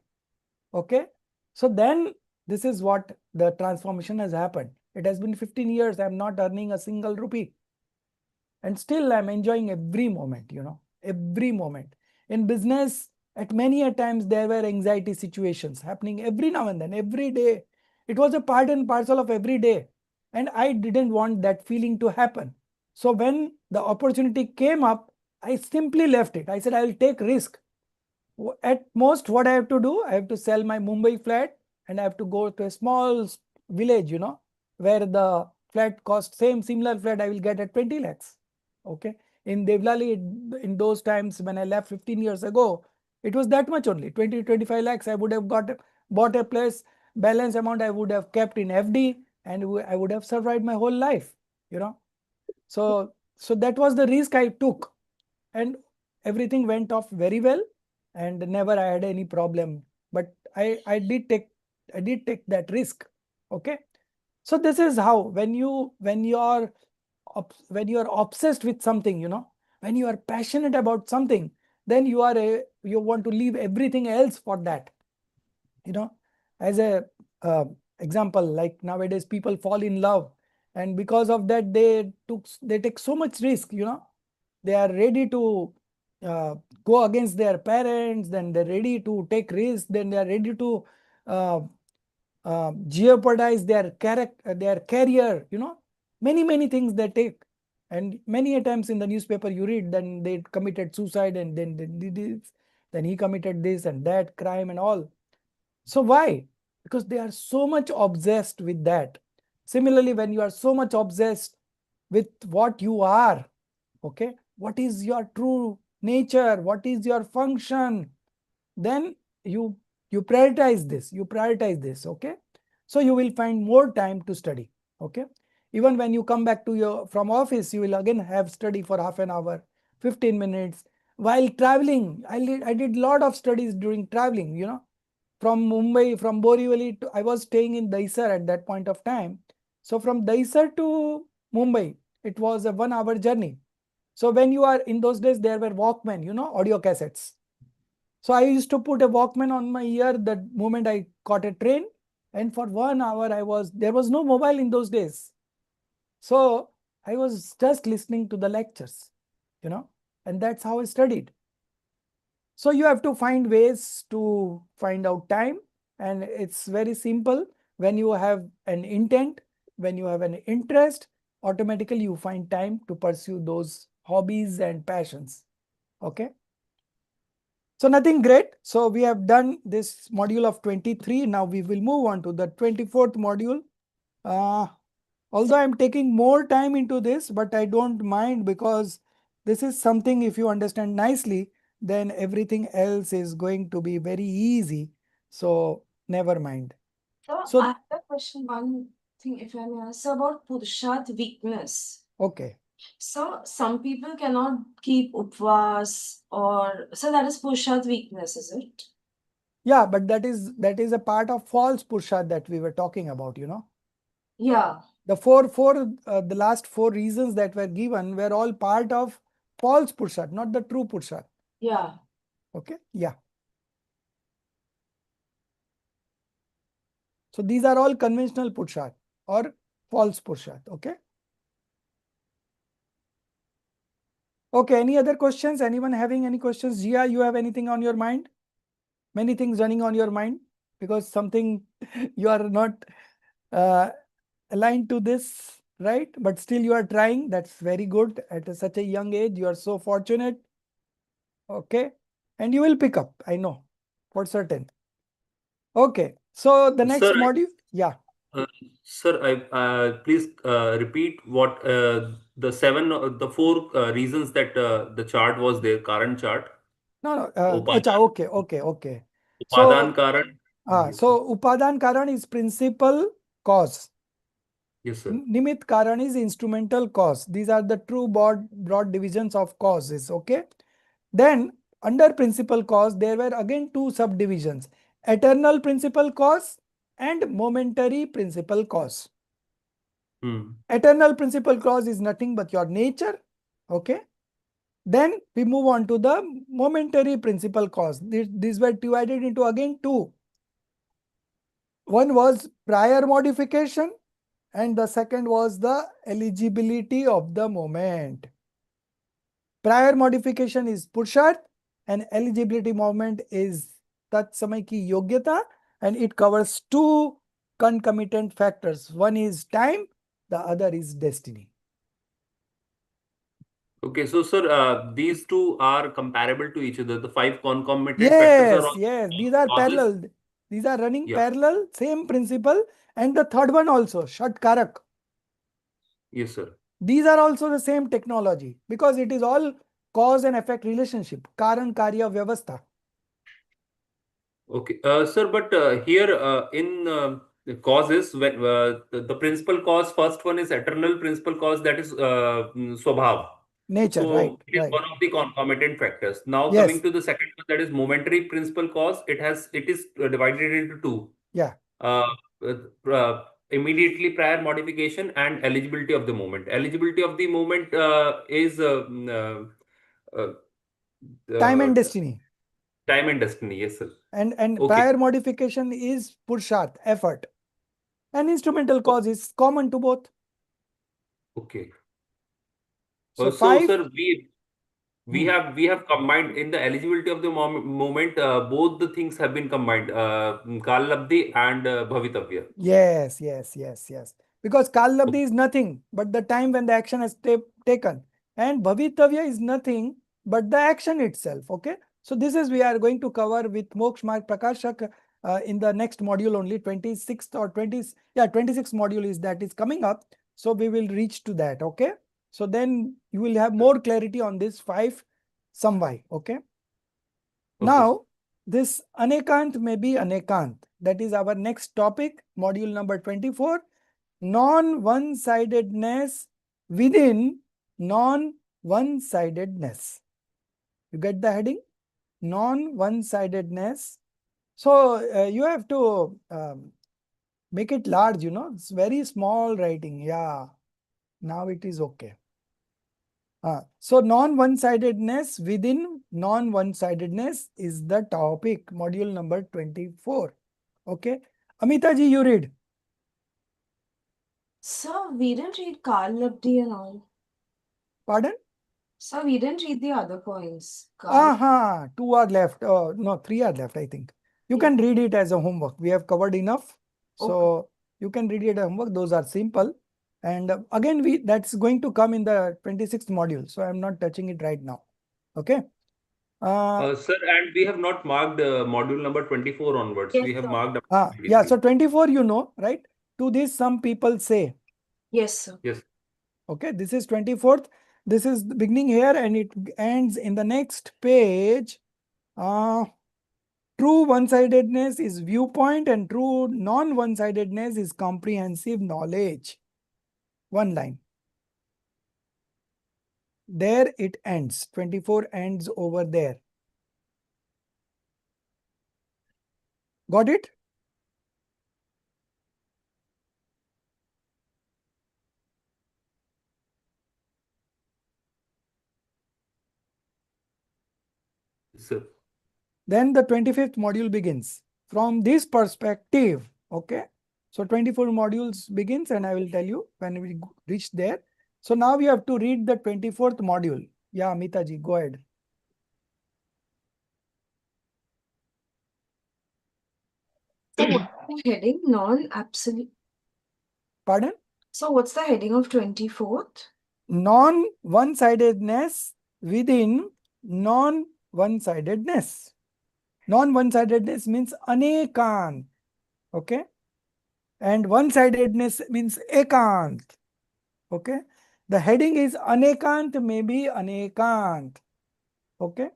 Okay. So then this is what the transformation has happened. It has been 15 years. I'm not earning a single rupee. And still I'm enjoying every moment, every moment. In business, at many a times there were anxiety situations happening every now and then, every day. It was a part and parcel of every day. And I didn't want that feeling to happen. So when the opportunity came up, I simply left it. I said, I'll take risk. At most, what I have to do, I have to sell my Mumbai flat and I have to go to a small village, where the flat cost, similar flat I will get at 20 lakhs. Okay. In Devlali, in those times when I left 15 years ago, it was that much only, 20 to 25 lakhs. I would have bought a place, balance amount I would have kept in FD, and I would have survived my whole life, So that was the risk I took, and everything went off very well, and never I had any problem. But I did take that risk. Okay. So this is how, when you're obsessed with something, when you are passionate about something, then you want to leave everything else for that. As a example, like nowadays people fall in love, and because of that they take so much risk. They are ready to go against their parents, then they're ready to take risks, then they are ready to uh, jeopardize their character, their career. Many things they take. And many a times in the newspaper you read, then they committed suicide, and then they did this, then he committed this and that crime and all. So why? Because they are so much obsessed with that. Similarly, when you are so much obsessed with what you are, okay, what is your true nature, what is your function, then you prioritize this, okay. So you will find more time to study, okay. Even when you come back to your from office, you will again have study for half an hour, 15 minutes. While traveling, I did lot of studies during traveling, from Mumbai, from Borivali to, I was staying in Daisar at that point of time. So from Daisar to Mumbai, it was a 1 hour journey. So when you are in those days, there were Walkman, audio cassettes. So I used to put a Walkman on my ear the moment I caught a train. And for 1 hour, there was no mobile in those days. So I was just listening to the lectures, and that's how I studied. So you have to find ways to find out time, and it's very simple. When you have an intent, when you have an interest, automatically you find time to pursue those hobbies and passions. Okay. So nothing great. So we have done this module of 23. Now we will move on to the 24th module. Although I'm taking more time into this, but I don't mind, because this is something, if you understand nicely, then everything else is going to be very easy. So never mind. So So I have a question, one thing, if I may ask, so about Purusharth weakness. okay. So some people cannot keep upvas, or so that is Purusharth weakness, is it? Yeah, but that is a part of false Purusharth that we were talking about, Yeah. The last four reasons that were given were all part of false Purusharth, not the true Purusharth. Yeah. Okay. Yeah. So these are all conventional Purusharth or false Purusharth. Okay. Okay. Any other questions? Anyone having any questions? Jia, you have anything on your mind? Many things running on your mind, because something you are not aligned to this, right? But still you are trying. That's very good. At such a young age, you are so fortunate. Okay. And you will pick up, I know, for certain. Okay. So the next Sir, module. Yeah. uh, sir, please repeat what the four reasons that the chart was there, current chart. No, no. Acha, Upadan, okay. Upadan So, Karan. Yes, sir. so Upadan Karan is principal cause. Yes, sir. Nimit Karan is instrumental cause. These are the true broad divisions of causes. Okay. Then under principal cause, there were again two subdivisions: eternal principal cause and momentary principal cause. Hmm. Eternal principal cause is nothing but your nature. Okay. Then we move on to the momentary principal cause. These were divided into again two. One was prior modification, and the second was the eligibility of the moment. Prior modification is Purusharth, and eligibility moment is Tat Samay ki Yogyata, and it covers two concomitant factors. One is time, the other is destiny. Okay, so sir, these two are comparable to each other. The five concomitant factors are all Yes, these are causes. parallel. These are running Yeah. parallel, same principle. And the third one also, Shat Karak. Yes, sir. These are also the same technology, because it is all cause and effect relationship. Karan Karya Vyavastha. Okay, sir, but here in the causes, when the principal cause, first one is eternal principal cause, that is Swabhav. Nature, right, So it is right. one of the concomitant factors. Now coming Yes, to the second one, that is momentary principal cause. It is divided into two. yeah. Uh, Immediately prior modification and eligibility of the moment. Eligibility of the moment is uh, Time uh, and destiny. time and destiny. Yes, sir. And Okay. prior modification is Purusharth, effort. And instrumental O- cause is common to both. Okay. So So, five. sir, Hmm. we have combined in the eligibility of the moment. Both the things have been combined. Kal Labdhi and Bhavitavya. Yes. Because O- Kallabdhi is nothing but the time when the action has taken. And Bhavitavya is nothing but the action itself. Okay. So this is we are going to cover with Moksha Marg Prakashak in the next module only, 26th or 20th, yeah, 26th module is coming up. So we will reach to that, okay? So then you will have more clarity on this 5 sum y, okay? Now, this anekant may be anekant. That is our next topic, module number 24, non-one-sidedness within non-one-sidedness. You get the heading? Non-one-sidedness. So you have to make it large, you know, it's very small writing. Yeah, now it is okay. So non-one-sidedness within non-one-sidedness is the topic, module number 24. Okay. Amita ji, you read. Sir, we didn't read Karl Labdi and all. Pardon? Sir, we didn't read the other points. Aha, 2 are left. No, 3 are left, I think. You can read it as a homework. We have covered enough. So you can read it as homework. Those are simple. And again, that's going to come in the 26th module. So I'm not touching it right now. Okay. Sir, and we have not marked module number 24 onwards. Yes, We have sir. marked up Yeah, so 23. 24, you know, right? To this, some people say. Yes, sir. Yes. Okay, this is 24th. This is the beginning here and it ends in the next page. True one-sidedness is viewpoint and true non-one-sidedness is comprehensive knowledge. One line. There it ends. 24 ends over there. Got it? Sir. Then the 25th module begins. From this perspective, okay? So 24 modules begins and I will tell you when we reach there. So now we have to read the 24th module. Yeah, Amita ji, go ahead. So what's the heading? Non-absolute. Pardon? So what's the heading of 24th? Non-one-sidedness within non-one-sidedness. Non-one-sidedness means anekant. Okay? And one-sidedness means ekant. Okay? The heading is anekant may be anekant. Okay?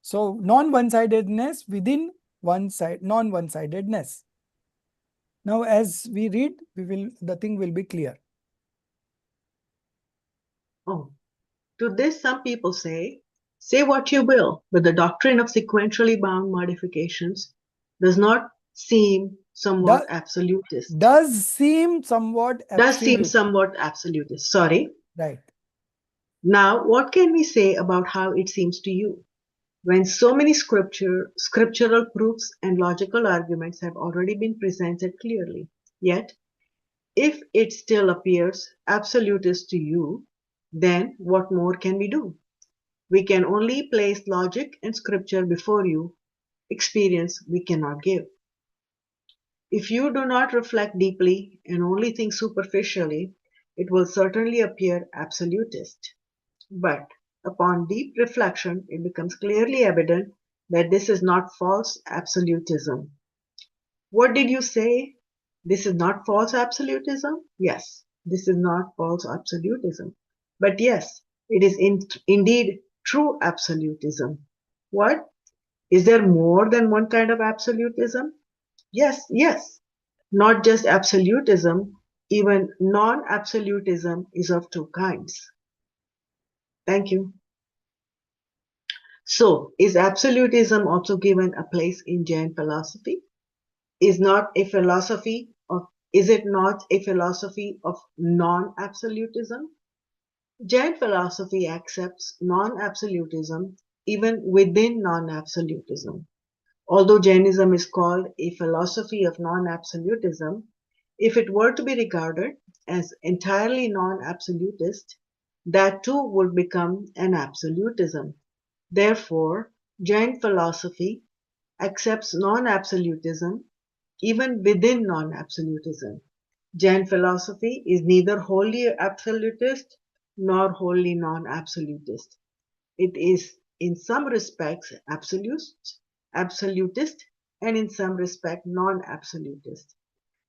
So non-one-sidedness within non-one-sidedness. Now as we read, the thing will be clear. Oh, to this some people say what you will, but the doctrine of sequentially bound modifications does not seem somewhat absolutist. Does seem somewhat absolutist. Sorry. Right. Now, what can we say about how it seems to you? When so many scriptural proofs and logical arguments have already been presented clearly. Yet, if it still appears absolutist to you, then what more can we do? We can only place logic and scripture before you. Experience we cannot give. If you do not reflect deeply and only think superficially, it will certainly appear absolutist. But upon deep reflection, it becomes clearly evident that this is not false absolutism. What did you say? This is not false absolutism? Yes, this is not false absolutism. But yes, it is indeed true absolutism. What? Is there more than one kind of absolutism? Yes, yes. Not just absolutism, even non-absolutism is of two kinds. Thank you. So, is absolutism also given a place in Jain philosophy? Is it not a philosophy of non-absolutism? Jain philosophy accepts non-absolutism even within non-absolutism. Although Jainism is called a philosophy of non-absolutism, if it were to be regarded as entirely non-absolutist, that too would become an absolutism. Therefore, Jain philosophy accepts non-absolutism even within non-absolutism. Jain philosophy is neither wholly absolutist nor wholly non-absolutist. It is in some respects absolutist and in some respect non-absolutist.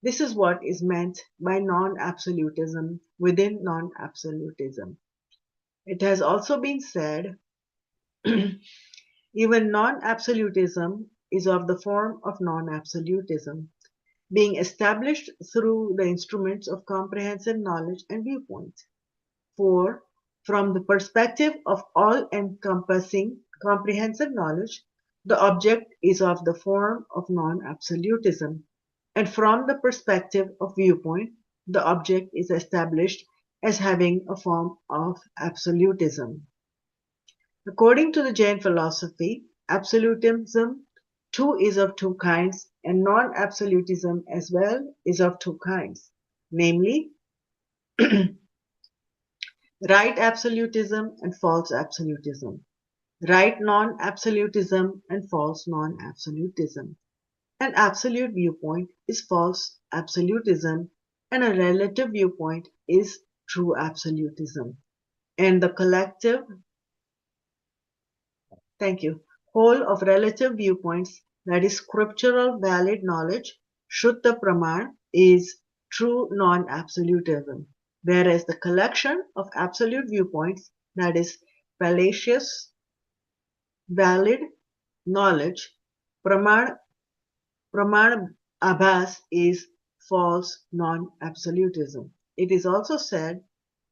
This is what is meant by non-absolutism within non-absolutism. It has also been said even non-absolutism is of the form of non-absolutism, being established through the instruments of comprehensive knowledge and viewpoint. For, from the perspective of all-encompassing comprehensive knowledge, the object is of the form of non-absolutism, and from the perspective of viewpoint, the object is established as having a form of absolutism. According to the Jain philosophy, absolutism too is of two kinds, and non-absolutism as well is of two kinds, namely right absolutism and false absolutism, right non-absolutism and false non-absolutism. An absolute viewpoint is false absolutism, and a relative viewpoint is true absolutism. And the collective, thank you, whole of relative viewpoints, that is scriptural valid knowledge, Shuddha Praman, is true non-absolutism, whereas the collection of absolute viewpoints, that is fallacious valid knowledge, Praman Praman Abhas, is false non-absolutism. It is also said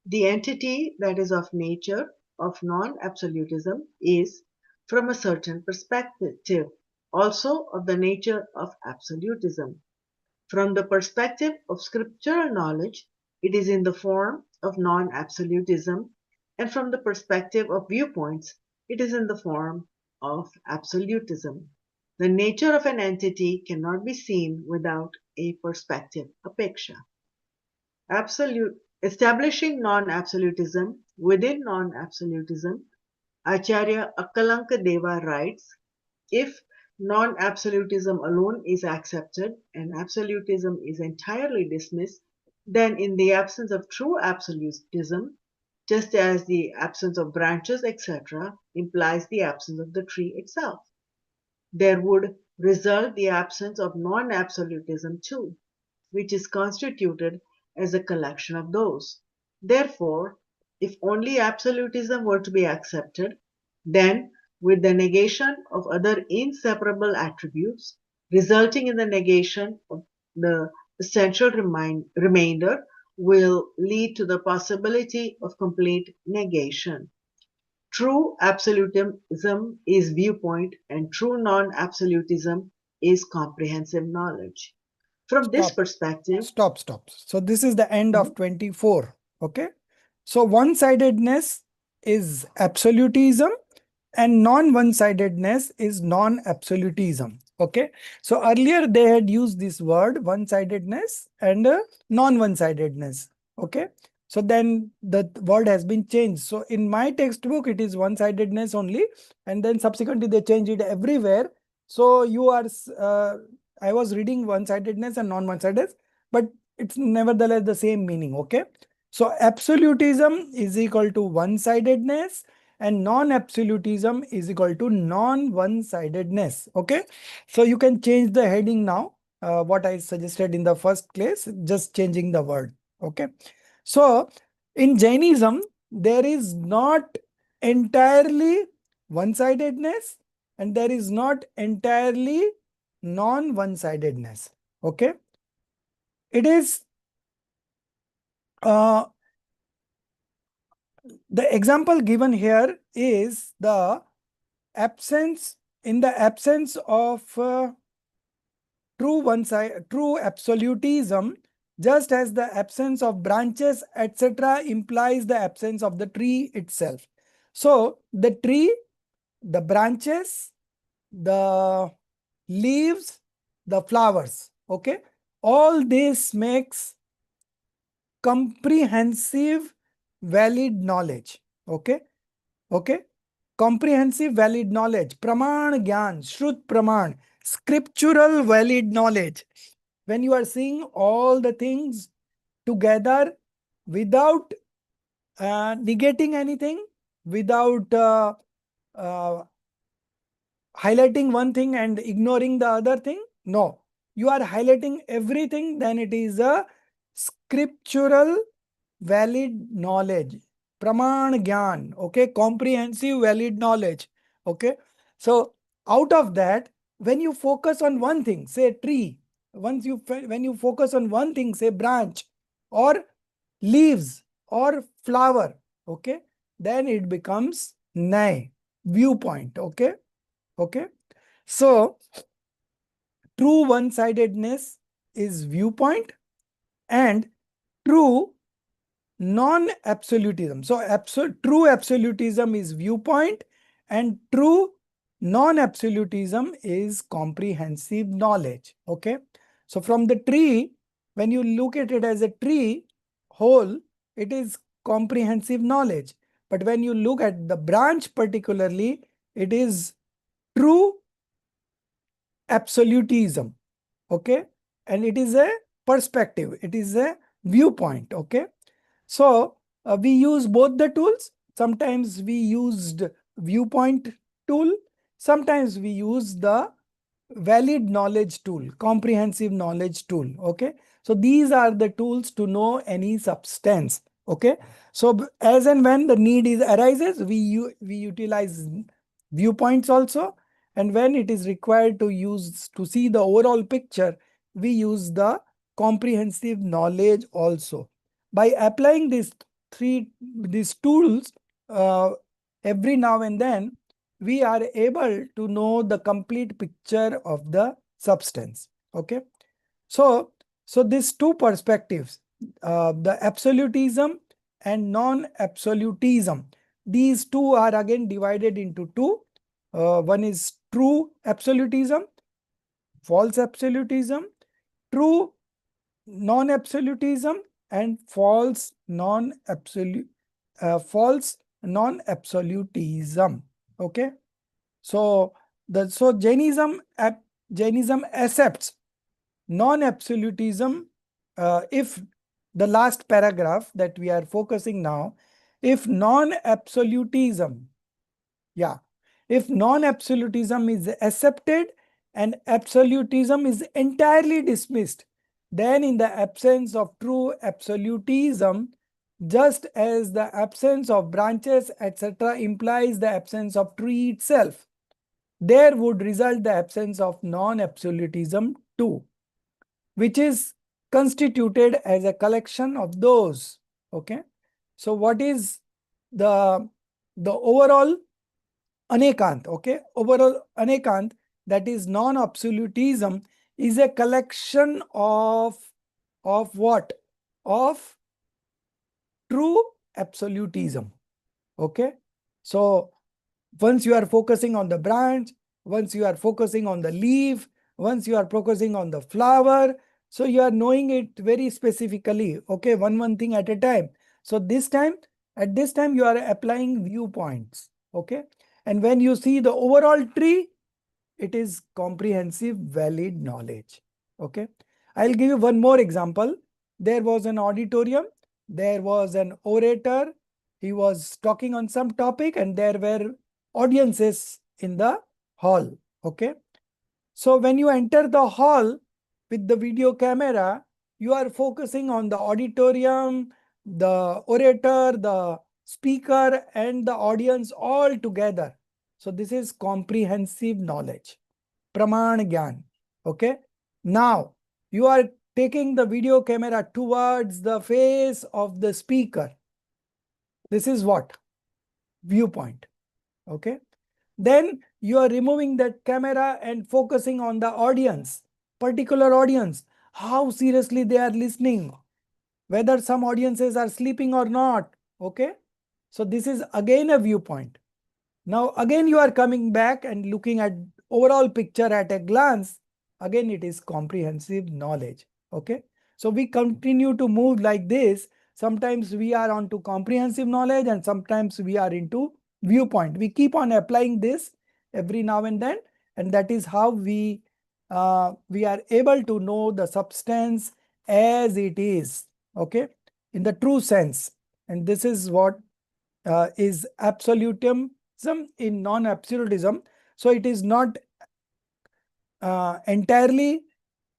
the entity that is of nature of non-absolutism is, from a certain perspective, also of the nature of absolutism. From the perspective of scriptural knowledge, it is in the form of non-absolutism, and from the perspective of viewpoints, it is in the form of absolutism. The nature of an entity cannot be seen without a perspective apeksha. Establishing non-absolutism within non-absolutism, Acharya Akkalanka Deva writes, if non-absolutism alone is accepted and absolutism is entirely dismissed, then in the absence of true absolutism, just as the absence of branches, etc., implies the absence of the tree itself, there would result the absence of non-absolutism too, which is constituted as a collection of those. Therefore, if only absolutism were to be accepted, then with the negation of other inseparable attributes, resulting in the negation of the essential remainder, will lead to the possibility of complete negation. True absolutism is viewpoint, and true non-absolutism is comprehensive knowledge. From this Stop. perspective, Stop. So this is the end of 24. Okay. So one-sidedness is absolutism and non-one-sidedness is non-absolutism. Okay. So earlier they had used this word one-sidedness and non-one-sidedness. Okay. So then the word has been changed. So in my textbook, it is one-sidedness only. And then subsequently they change it everywhere. So you are, I was reading one-sidedness and non-one-sidedness, but it's nevertheless the same meaning. Okay. So absolutism is equal to one-sidedness and non-absolutism is equal to non-one-sidedness. Okay. So you can change the heading now. What I suggested in the first place, just changing the word. Okay. So in Jainism, there is not entirely one-sidedness and there is not entirely non-one-sidedness. Okay. It is the example given here is the absence of true absolutism, just as the absence of branches etc implies the absence of the tree itself. So the tree, the branches, the leaves, the flowers, okay, all this makes comprehensive valid knowledge. Okay. Comprehensive valid knowledge, praman gyan, shrut praman, scriptural valid knowledge. When you are seeing all the things together without negating anything, without highlighting one thing and ignoring the other thing? No. You are highlighting everything, then it is a scriptural valid knowledge. Praman Gyan, okay, comprehensive valid knowledge. Okay. So out of that, when you focus on one thing, say tree, when you focus on one thing, say branch or leaves or flower, okay, then it becomes nay, viewpoint. Okay. Okay. So true one-sidedness is viewpoint, and true non-absolutism. So true absolutism is viewpoint, and true non-absolutism is comprehensive knowledge. Okay. So from the tree, when you look at it as a tree whole, it is comprehensive knowledge. But when you look at the branch particularly, it is true absolutism. Okay. And it is a perspective, it is a viewpoint. Okay. So we use both the tools. Sometimes we used viewpoint tool, sometimes we use the valid knowledge tool, comprehensive knowledge tool. Okay. So these are the tools to know any substance. Okay. So as and when the need is arises, we utilize viewpoints also. And when it is required to see the overall picture, we use the comprehensive knowledge also. By applying these tools uh, every now and then, we are able to know the complete picture of the substance. Okay. So these two perspectives, the absolutism and non-absolutism, these two are again divided into two. One is true absolutism, false absolutism, true non-absolutism, and false non-absolutism. Okay. So Jainism accepts non-absolutism. If the last paragraph that we are focusing now, if non-absolutism, yeah, if non-absolutism is accepted and absolutism is entirely dismissed, then in the absence of true absolutism, just as the absence of branches, etc., implies the absence of tree itself, there would result the absence of non-absolutism too, which is constituted as a collection of those. Okay. So what is the overall anekant? Okay. Overall anekant, that is non-absolutism, is a collection of what? Of true absolutism. Okay. So once you are focusing on the branch, once you are focusing on the leaf, once you are focusing on the flower, so you are knowing it very specifically. Okay. One thing at a time. So at this time you are applying viewpoints. Okay. And when you see the overall tree, it is comprehensive valid knowledge. Okay. I'll give you one more example. There was an auditorium, there was an orator, he was talking on some topic, and there were audiences in the hall. Okay. So when you enter the hall with the video camera, you are focusing on the auditorium, the orator, the speaker, and the audience all together. So this is comprehensive knowledge, Praman Gyan. Okay. Now you are taking the video camera towards the face of the speaker. This is what? Viewpoint. Okay. Then you are removing that camera and focusing on the audience, particular audience, how seriously they are listening, whether some audiences are sleeping or not. Okay. So this is again a viewpoint. Now again you are coming back and looking at overall picture at a glance. Again it is comprehensive knowledge. Okay. So we continue to move like this. Sometimes we are onto comprehensive knowledge and sometimes we are into viewpoint. We keep on applying this every now and then, and that is how we are able to know the substance as it is. Okay. In the true sense. And this is what is absolutism in non-absolutism. So it is not entirely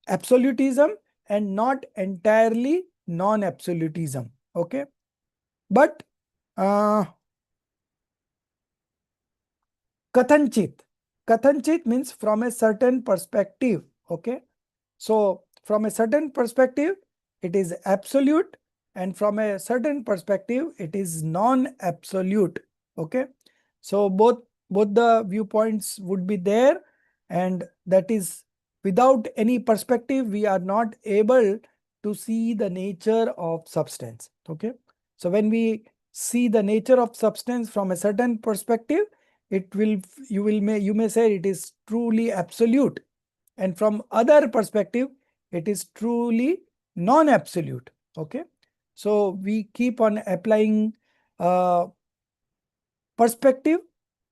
absolutism and not entirely non-absolutism. Okay. But Kathanchit. Kathanchit means from a certain perspective. Okay. So from a certain perspective, it is absolute, and from a certain perspective, it is non-absolute. Okay. So both the viewpoints would be there, and that is without any perspective, we are not able to see the nature of substance. Okay. So when we see the nature of substance from a certain perspective, it will you may say it is truly absolute, and from other perspective it is truly non-absolute. Okay. So we keep on applying perspective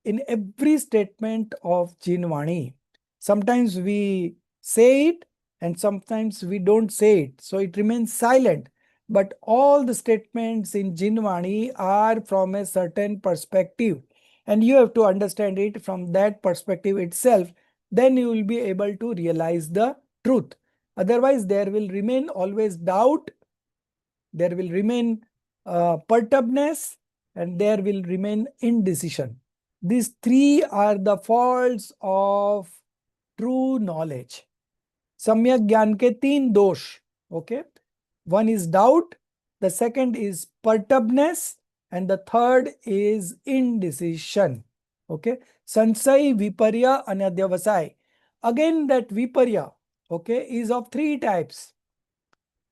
in every statement of Jinvani. Sometimes we say it and sometimes we don't say it, so it remains silent. But all the statements in Jinvani are from a certain perspective, and you have to understand it from that perspective itself. Then you will be able to realize the truth. Otherwise, there will remain always doubt, there will remain perturbedness, and there will remain indecision. These three are the faults of true knowledge. Samyak Gyan ke teen dosh. Okay. One is doubt, the second is perturbedness, and the third is indecision. Okay. Sansai, Viparya, Anadhyavasai. Again, that Viparya, okay, is of three types.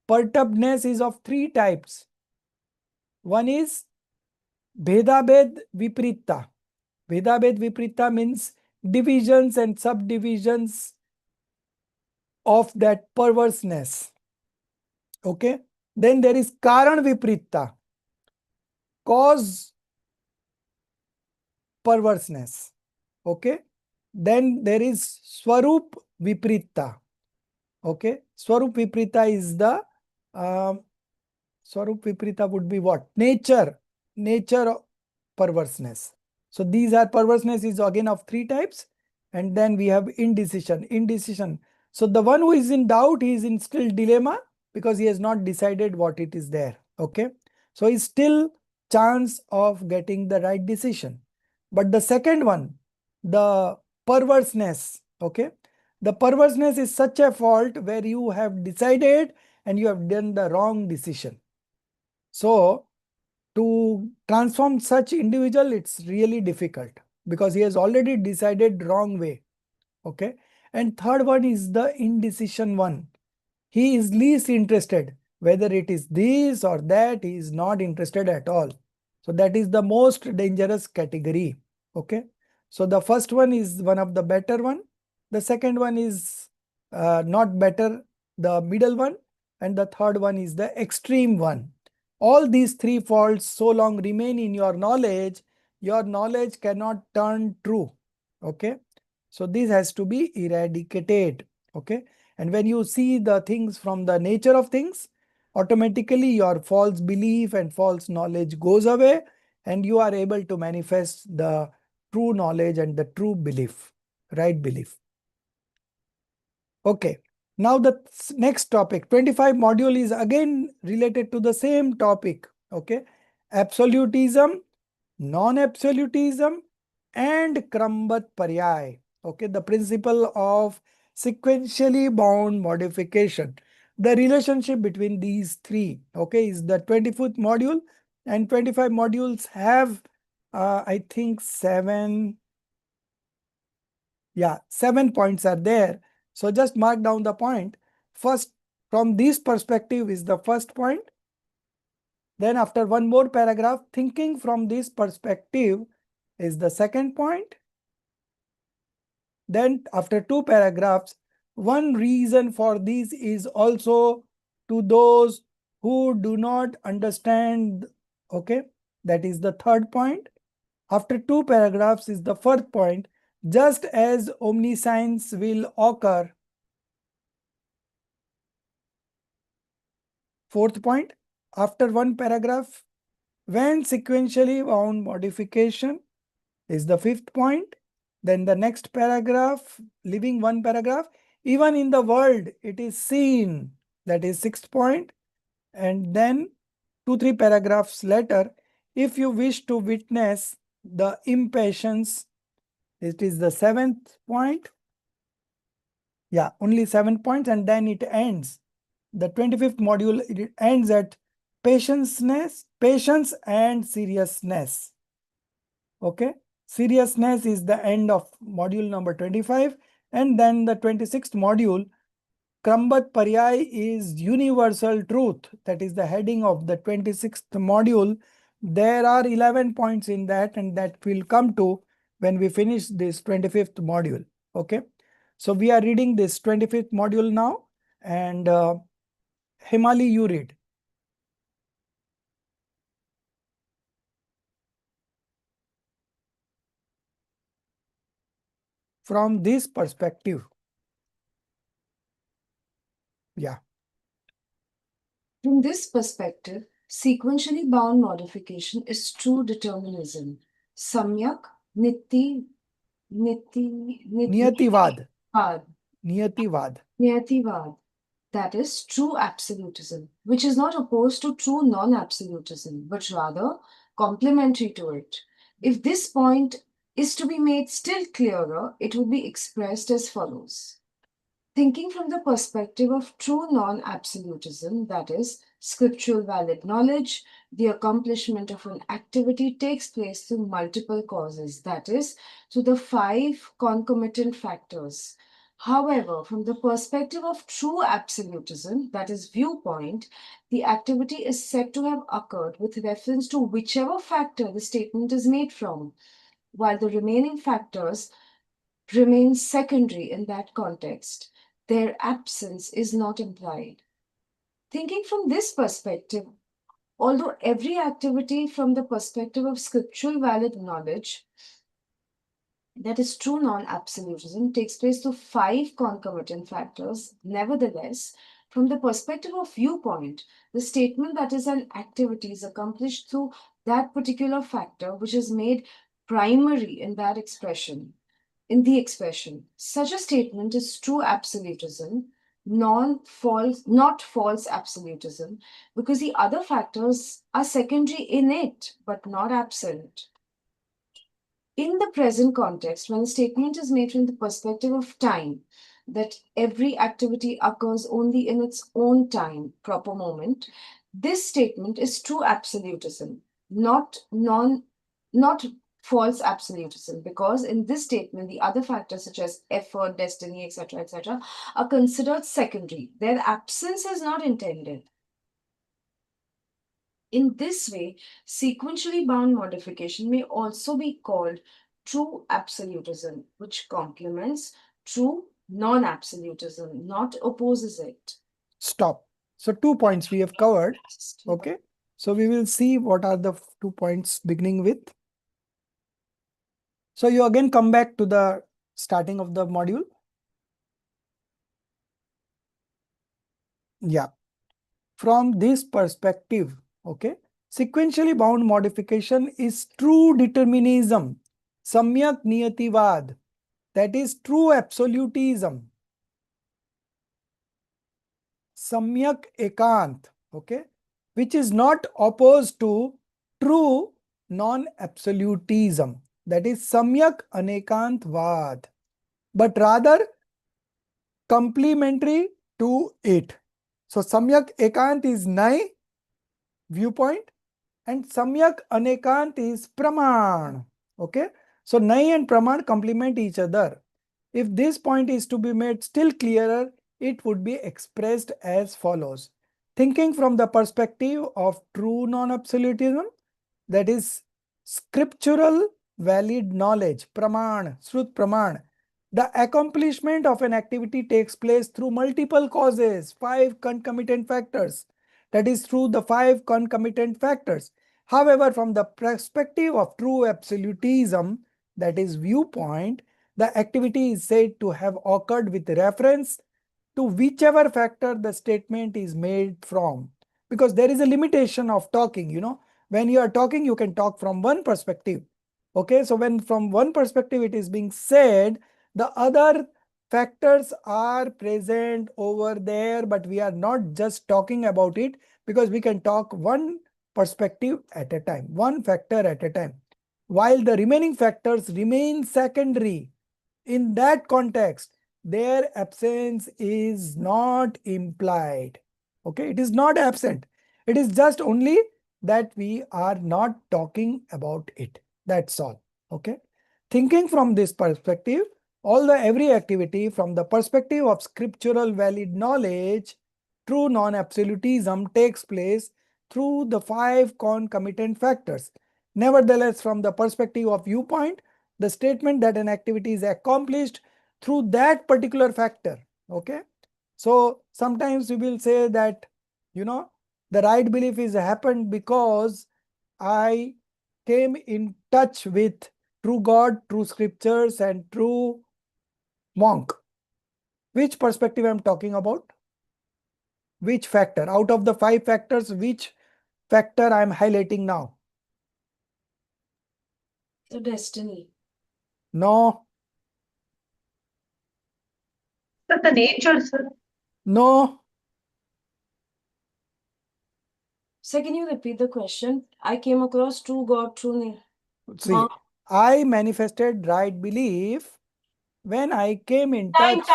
Perturbedness is of three types. One is Bhedabhed Viprita. Bhedabhed Viprita means divisions and subdivisions of that perverseness. Okay. Then there is Karan Viprita, cause perverseness. Okay. Then there is Swarup Viprita. Okay. Swarup Viprita is the Swarup Viprita would be what? Nature of perverseness. So these are perverseness is again of three types. And then we have indecision. So the one who is in doubt, he is in still dilemma because he has not decided what it is there. Okay. So he's still chance of getting the right decision. But the second one, the perverseness. Okay. The perverseness is such a fault where you have decided and you have done the wrong decision. So to transform such individual, it's really difficult because he has already decided wrong way. Okay. And third one is the indecision one. He is least interested, whether it is this or that, he is not interested at all. So that is the most dangerous category. Okay. So the first one is one of the better one. The second one is not better, the middle one. And the third one is the extreme one. All these three faults so long remain in your knowledge cannot turn true. Okay. So this has to be eradicated. Okay. And when you see the things from the nature of things, automatically your false belief and false knowledge goes away, and you are able to manifest the true knowledge and the true belief, right belief. Okay. Now the next topic, 25 module, is again related to the same topic. Okay. Absolutism, non-absolutism, and Krambat Paryay. Okay. The principle of sequentially bound modification. The relationship between these three, okay, is the 24th module, and 25 modules have, I think, 7 points are there. So just mark down the point. First, from this perspective is the first point. Then after one more paragraph, thinking from this perspective is the second point. Then after two paragraphs, one reason for this is also to those who do not understand. Okay, that is the third point. After two paragraphs is the fourth point. Just as omniscience will occur. Fourth point, after one paragraph, when sequentially bound modification is the fifth point. Then the next paragraph, leaving one paragraph, even in the world it is seen, that is sixth point. And then 2-3 paragraphs later, if you wish to witness the impatience, it is the seventh point. Yeah, only 7 points, and then it ends. The 25th module, it ends at patience and seriousness. Okay, seriousness is the end of module number 25, and then the 26th module, Krambat Paryay is universal truth. That is the heading of the 26th module. There are 11 points in that, and that will come to when we finish this 25th module. Okay, so we are reading this 25th module now, and Himali, you read. From this perspective. Yeah. From this perspective, sequentially bound modification is true determinism. Samyak niti Niyativad. Niyativad. Niyativad. Niyativad. That is true absolutism, which is not opposed to true non-absolutism, but rather complementary to it. If this point is to be made still clearer, it would be expressed as follows. Thinking from the perspective of true non-absolutism, that is, scriptural valid knowledge, the accomplishment of an activity takes place through multiple causes, that is, through the 5 concomitant factors. However, from the perspective of true absolutism, that is, viewpoint, the activity is said to have occurred with reference to whichever factor the statement is made from, while the remaining factors remain secondary in that context. Their absence is not implied. Thinking from this perspective, although every activity from the perspective of scriptural valid knowledge, that is true non-absolutism, takes place through 5 concomitant factors, nevertheless, from the perspective of viewpoint, the statement that is an activity is accomplished through that particular factor which is made primary in that expression. In the expression, such a statement is true absolutism, not false absolutism, because the other factors are secondary in it, but not absent. In the present context, when a statement is made from the perspective of time, that every activity occurs only in its own time, proper moment, this statement is true absolutism, not false absolutism, because in this statement, the other factors such as effort, destiny, etc., are considered secondary. Their absence is not intended. In this way, sequentially bound modification may also be called true absolutism, which complements true non-absolutism, not opposes it. Stop. So 2 points we have covered. Okay. So we will see what are the 2 points beginning with. So you again come back to the starting of the module. Yeah. From this perspective, okay, sequentially bound modification is true determinism, samyak niyativad, that is true absolutism, samyak ekant, okay, which is not opposed to true non-absolutism, that is samyak anekantvad, but rather complementary to it. So samyak ekant is nai, viewpoint, and samyak anekant is praman. Okay, so nai and praman complement each other. If this point is to be made still clearer, it would be expressed as follows. Thinking from the perspective of true non-absolutism, that is scriptural valid knowledge, praman, srut praman, the accomplishment of an activity takes place through multiple causes, 5 concomitant factors. That is through the 5 concomitant factors. However, from the perspective of true absolutism, that is viewpoint, the activity is said to have occurred with reference to whichever factor the statement is made from. Because there is a limitation of talking, when you are talking, you can talk from one perspective. Okay, so when from one perspective it is being said, the other factors are present over there, but we are not just talking about it, because we can talk one perspective at a time, one factor at a time, while the remaining factors remain secondary. In that context, their absence is not implied. Okay, it is not absent. It is just only that we are not talking about it. That's all. Okay. Thinking from this perspective, every activity from the perspective of scriptural valid knowledge, true non-absolutism takes place through the 5 concomitant factors. Nevertheless, from the perspective of viewpoint, the statement that an activity is accomplished through that particular factor. Okay. So sometimes we will say that, the right belief is happened because I came in touch with true God, true scriptures, and true monk. Which perspective I'm talking about? Which factor? Out of the 5 factors, which factor I'm highlighting now? The destiny. No, Sir, the nature, sir. no. So can you repeat the question? I came across true God, true name. See, I manifested right belief when I came in Time, touch.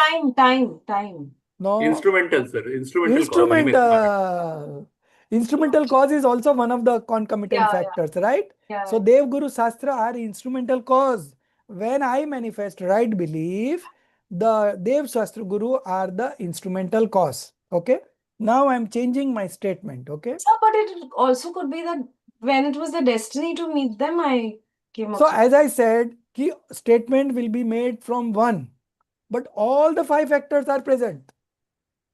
time. No, Instrumental, sir. Instrumental cause. instrumental cause is also one of the concomitant Yeah, factors, right? yeah. So Dev Guru Shastra are instrumental cause. When I manifest right belief, the Dev Shastra Guru are the instrumental cause. Okay. Now I'm changing my statement. Okay. So, but it also could be that when it was the destiny to meet them, I came So across. as I said, key statement will be made from one, but all the 5 factors are present.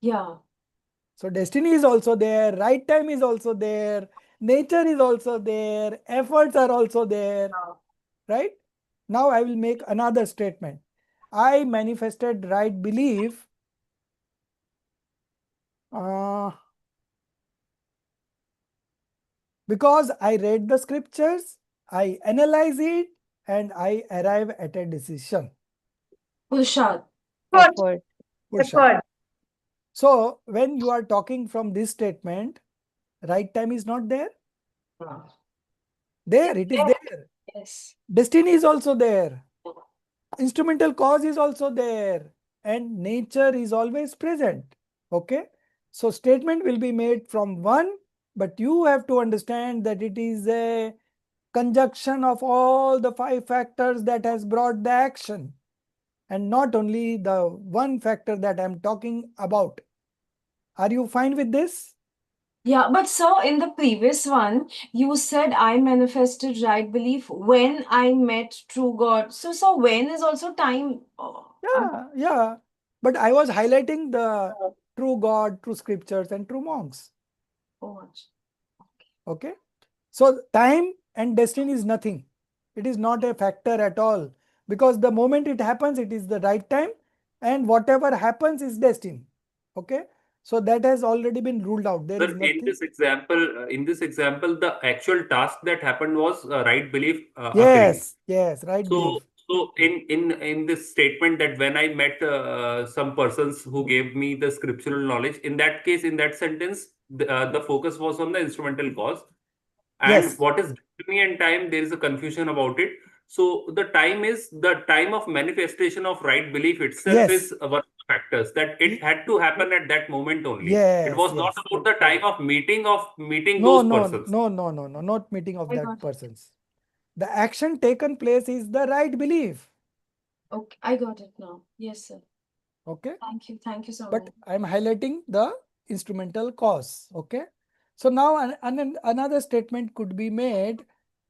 Yeah. So destiny is also there, right time is also there, nature is also there, efforts are also there, right? Now I will make another statement. I manifested right belief because I read the scriptures, I analyze it, and I arrive at a decision. Purushad. Effort. Pursha. So when you are talking from this statement, right time is not there. There, it is there. Yes. Destiny is also there. Instrumental cause is also there. And nature is always present. Okay. So statement will be made from one, but you have to understand that it is a conjunction of all the 5 factors that has brought the action, and not only the one factor that I'm talking about. Are you fine with this? Yeah, but sir, in the previous one, you said I manifested right belief when I met true God. So when is also time. Yeah. But I was highlighting the true God, true scriptures, and true monks. Okay. So time and destiny is nothing. It is not a factor at all, because the moment it happens, it is the right time, and whatever happens is destiny. Okay. So that has already been ruled out. There is Sir, nothing. in this example, the actual task that happened was right belief occurring. Yes, right belief. So in this statement that when I met some persons who gave me the scriptural knowledge, in that case, in that sentence, the focus was on the instrumental cause. And Yes. what is destiny and time, there is a confusion about it. So the time is the time of manifestation of right belief itself Yes. is one of the factors that it had to happen at that moment only. It Yes. was not about the time of meeting No, those persons. not meeting of that persons. The action taken place is the right belief. Okay, I got it now. Yes, sir. Okay. Thank you so But much. I'm highlighting the instrumental cause. Okay. So now another statement could be made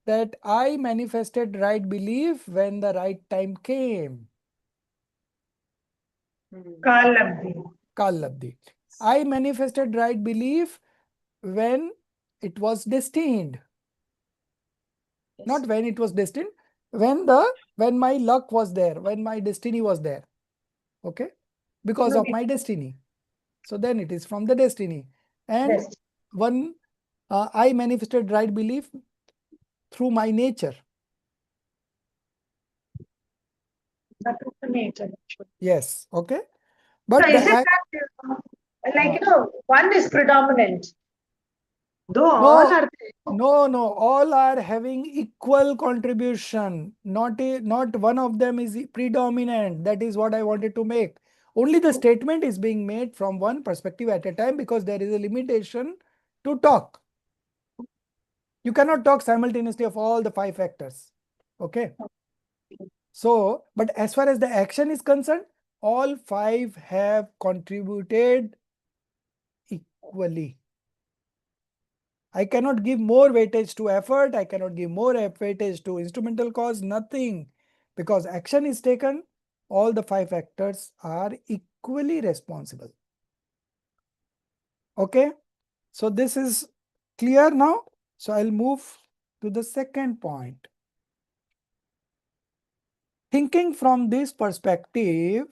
that I manifested right belief when the right time came. Kal Labdhi. I manifested right belief when it was destined. Yes. Not when it was destined, when my luck was there, when my destiny was there. Okay. Because of my destiny. So then it is from the destiny. And I manifested right belief through my nature. That is the nature, actually. Yes. Okay. So But the is it act. that, like, one is predominant? Though all No, are no. All are having equal contribution. Not one of them is predominant. That is what I wanted to make. Only the statement is being made from one perspective at a time because there is a limitation to talk. You cannot talk simultaneously of all the 5 factors. Okay. So, but as far as the action is concerned, all 5 have contributed equally. I cannot give more weightage to effort. I cannot give more weightage to instrumental cause, nothing. Because action is taken, all the 5 factors are equally responsible. Okay. So this is clear now. So I'll move to the second point. Thinking from this perspective,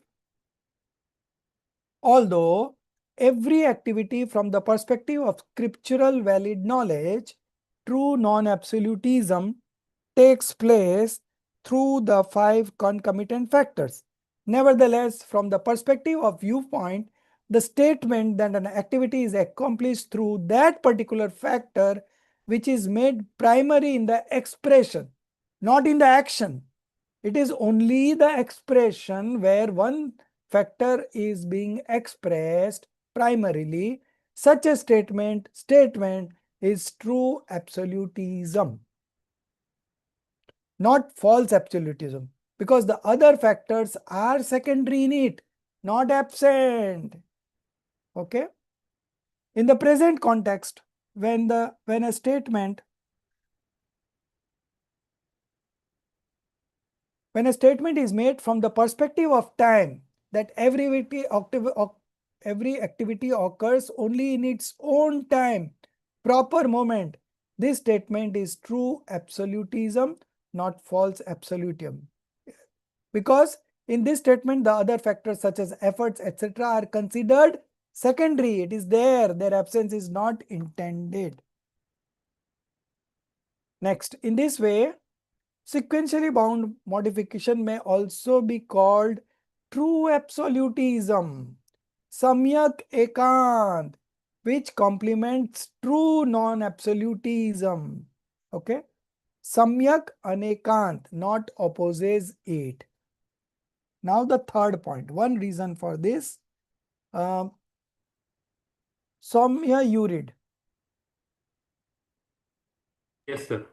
although every activity from the perspective of scriptural valid knowledge, true non-absolutism takes place through the 5 concomitant factors. Nevertheless, from the perspective of viewpoint, the statement that an activity is accomplished through that particular factor which is made primary in the expression, not in the action. It is only the expression where one factor is being expressed primarily. Such a statement is true absolutism, not false absolutism, because the other factors are secondary in it, not absent. Okay. In the present context, when a statement is made from the perspective of time, that every activity occurs only in its own time, proper moment, this statement is true absolutism, not false absolutism. Because in this statement, the other factors such as efforts, etc. are considered secondary. It is there. Their absence is not intended. Next, in this way, sequentially bound modification may also be called true absolutism, samyak ekant, which complements true non-absolutism. Okay. Samyak anekant, not opposes it. Now the third point, one reason for this, Soumya, you read. Yes, sir.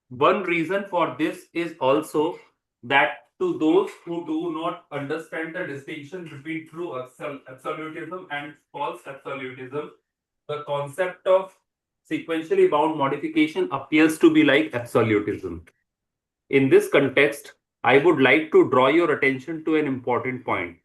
One reason for this is also that to those who do not understand the distinction between true absolutism and false absolutism, the concept of sequentially bound modification appears to be like absolutism. In this context, I would like to draw your attention to an important point.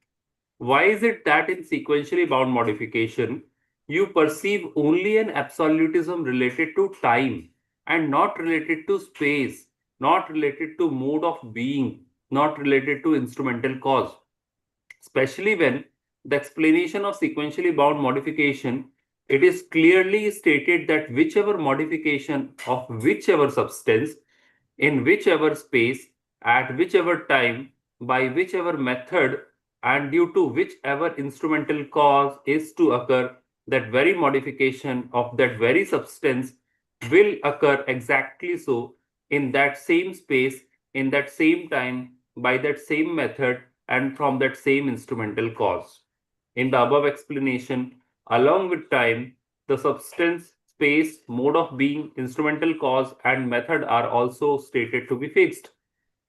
Why is it that in sequentially bound modification, you perceive only an absolutism related to time and not related to space, not related to mode of being, not related to instrumental cause? Especially when the explanation of sequentially bound modification, it is clearly stated that whichever modification of whichever substance in whichever space, at whichever time, by whichever method, and due to whichever instrumental cause is to occur, that very modification of that very substance will occur exactly so in that same space, in that same time, by that same method, and from that same instrumental cause. In the above explanation, along with time, the substance, space, mode of being, instrumental cause, and method are also stated to be fixed.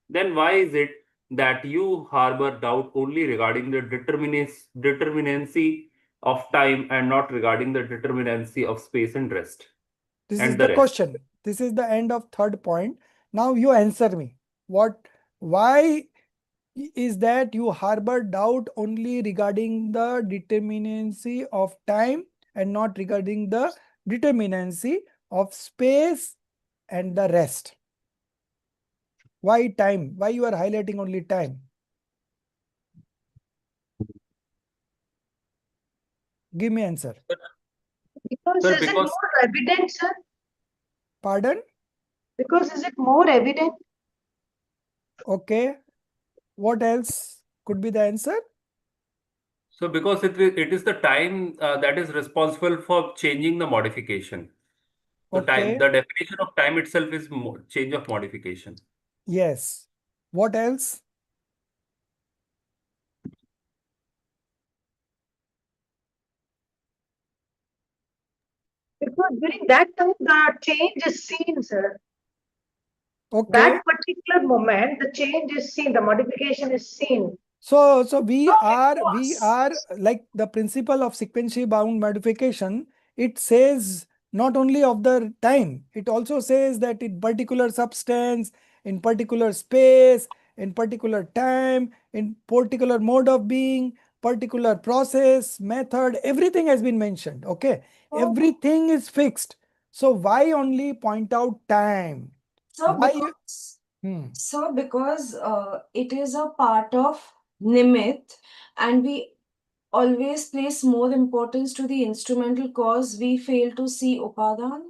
Then why is it that you harbor doubt only regarding the determinacy of time and not regarding the determinacy of space and rest This is and the the rest? question. This is the end of third point. Now you answer me. Why is that you harbor doubt only regarding the determinacy of time and not regarding the determinacy of space and the rest? Why time? Why you are highlighting only time? Give me answer. because Sir, is it because more evident, sir? Pardon? Because is it more evident? Okay. What else could be the answer? So because it is the time that is responsible for changing the modification. So time, Okay. the definition of time itself is change of modification. Yes. What else? Because during that time, the change is seen, sir. Okay. That particular moment, the change is seen, the modification is seen. So we So it was. are like the principle of sequentially bound modification. It says not only of the time, it also says that in particular substance, in particular space, in particular time, in particular mode of being, particular process, method, everything has been mentioned. Okay, Oh, everything is fixed. So why only point out time? so Why? because Hmm. it is a part of Nimit, and we always place more importance to the instrumental cause, we fail to see Upadan.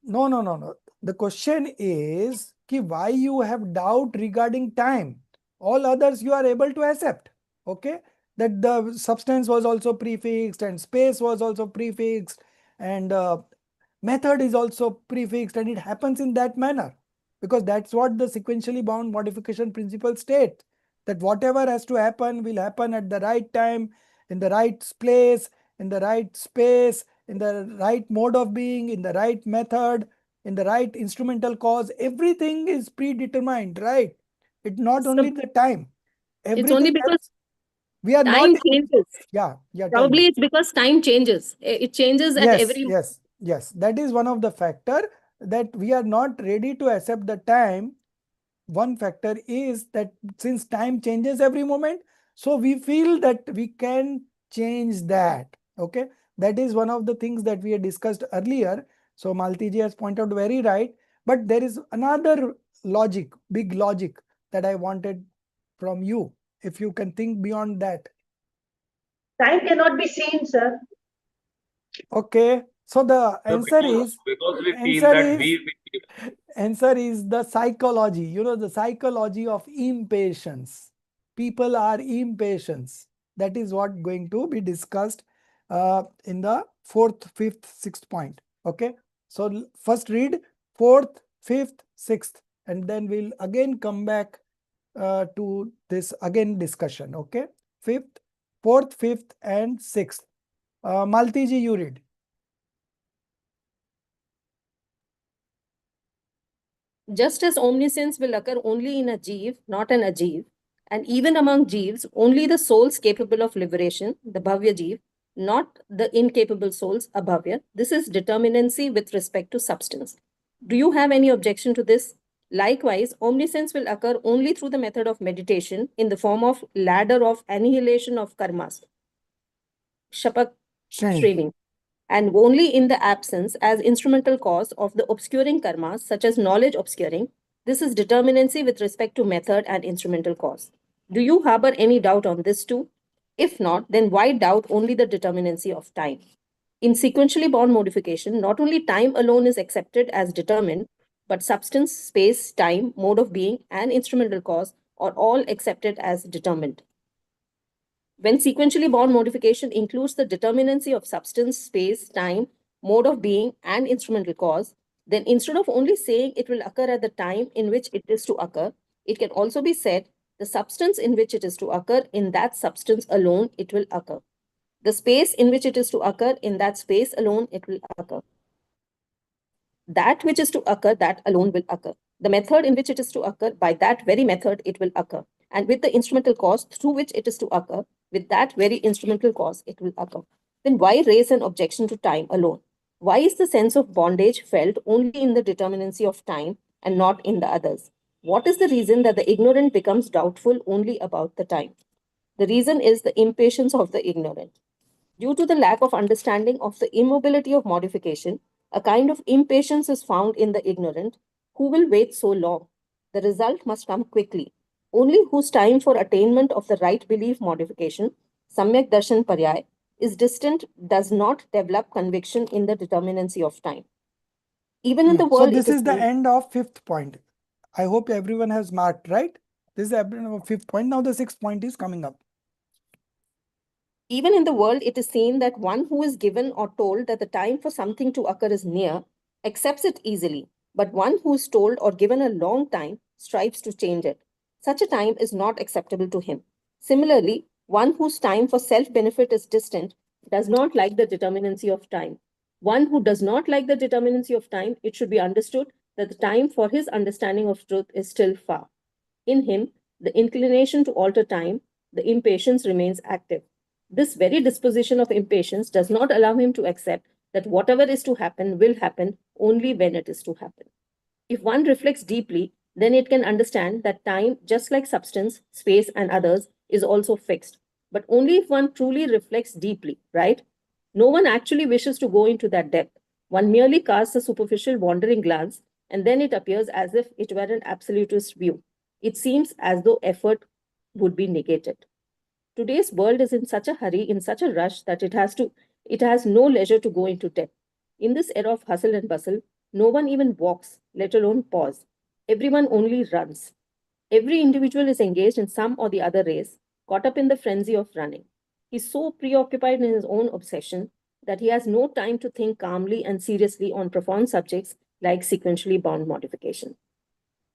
No, no, no, no. The question is ki why you have doubt regarding time. All others you are able to accept. Okay. That the substance was also prefixed and space was also prefixed and method is also prefixed and it happens in that manner. Because that's what the sequentially bound modification principle states. That whatever has to happen will happen at the right time, in the right place, in the right space, in the right mode of being, in the right method, in the right instrumental cause. Everything is predetermined, right? It's not So only the time. it's only Everything because else, we are not time able to. changes. Yeah, tell me. Probably it's because time changes. It changes at Yes, every. yes, yes. That is one of the factor that we are not ready to accept the time. One factor is that since time changes every moment, so we feel that we can change that. Okay, that is one of the things that we had discussed earlier. So Maltiji has pointed out very right, but there is another logic, big logic that I wanted from you, if you can think beyond that. Time cannot be seen, sir. Okay, so the So because we feel answer that is answer is the psychology, the psychology of impatience. People are impatient. That is what going to be discussed in the fourth, fifth, sixth point. Okay, so first read fourth, fifth, sixth, and then we'll again come back to this again discussion. Okay, fifth, fourth, fifth, and sixth. Maltiji, you read. Just as omniscience will occur only in a jeev, not an ajeev, and even among jeevs, only the souls capable of liberation, the bhavya jeev, not the incapable souls, abhavya. This is determinancy with respect to substance. Do you have any objection to this? Likewise, omniscience will occur only through the method of meditation in the form of ladder of annihilation of karmas, shapak Shane. shreving, and only in the absence as instrumental cause of the obscuring karmas, such as knowledge obscuring. This is determinancy with respect to method and instrumental cause. Do you harbor any doubt on this too? If not, then why doubt only the determinancy of time? In sequentially bound modification, not only time alone is accepted as determined, but substance, space, time, mode of being, and instrumental cause are all accepted as determined. When sequentially bound modification includes the determinancy of substance, space, time, mode of being, and instrumental cause, then instead of only saying it will occur at the time in which it is to occur, it can also be said the substance in which it is to occur, in that substance alone it will occur. The space in which it is to occur, in that space alone it will occur. That which is to occur, that alone will occur. The method in which it is to occur, by that very method it will occur. And with the instrumental cause through which it is to occur, with that very instrumental cause it will occur. Then why raise an objection to time alone? Why is the sense of bondage felt only in the determinacy of time and not in the others? What is the reason that the ignorant becomes doubtful only about the time? The reason is the impatience of the ignorant. Due to the lack of understanding of the immobility of modification, a kind of impatience is found in the ignorant who will wait so long. The result must come quickly. Only whose time for attainment of the right belief modification, Samyak Darshan Paryay, is distant does not develop conviction in the determinacy of time. Even in the So world, it this is is the end of fifth point. I hope everyone has marked, right? This is our fifth point. Now the sixth point is coming up. Even in the world, it is seen that one who is given or told that the time for something to occur is near accepts it easily, but one who is told or given a long time strives to change it. Such a time is not acceptable to him. Similarly, one whose time for self benefit is distant does not like the determinacy of time. One who does not like the determinacy of time, it should be understood that the time for his understanding of truth is still far. In him, the inclination to alter time, the impatience remains active. This very disposition of impatience does not allow him to accept that whatever is to happen will happen only when it is to happen. If one reflects deeply, then it can understand that time, just like substance, space, and others, is also fixed. But only if one truly reflects deeply, right? No one actually wishes to go into that depth. One merely casts a superficial wandering glance, and then it appears as if it were an absolutist view. It seems as though effort would be negated. Today's world is in such a hurry, in such a rush that it has no leisure to go into depth. In this era of hustle and bustle, no one even walks, let alone pause. Everyone only runs. Every individual is engaged in some or the other race, caught up in the frenzy of running. He's so preoccupied in his own obsession that he has no time to think calmly and seriously on profound subjects like sequentially bound modification.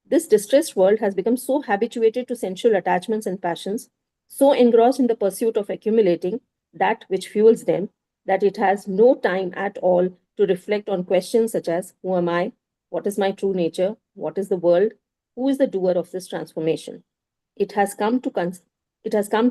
This distressed world has become so habituated to sensual attachments and passions, so engrossed in the pursuit of accumulating that which fuels them, that it has no time at all to reflect on questions such as who am I? What is my true nature? What is the world? Who is the doer of this transformation? It has come to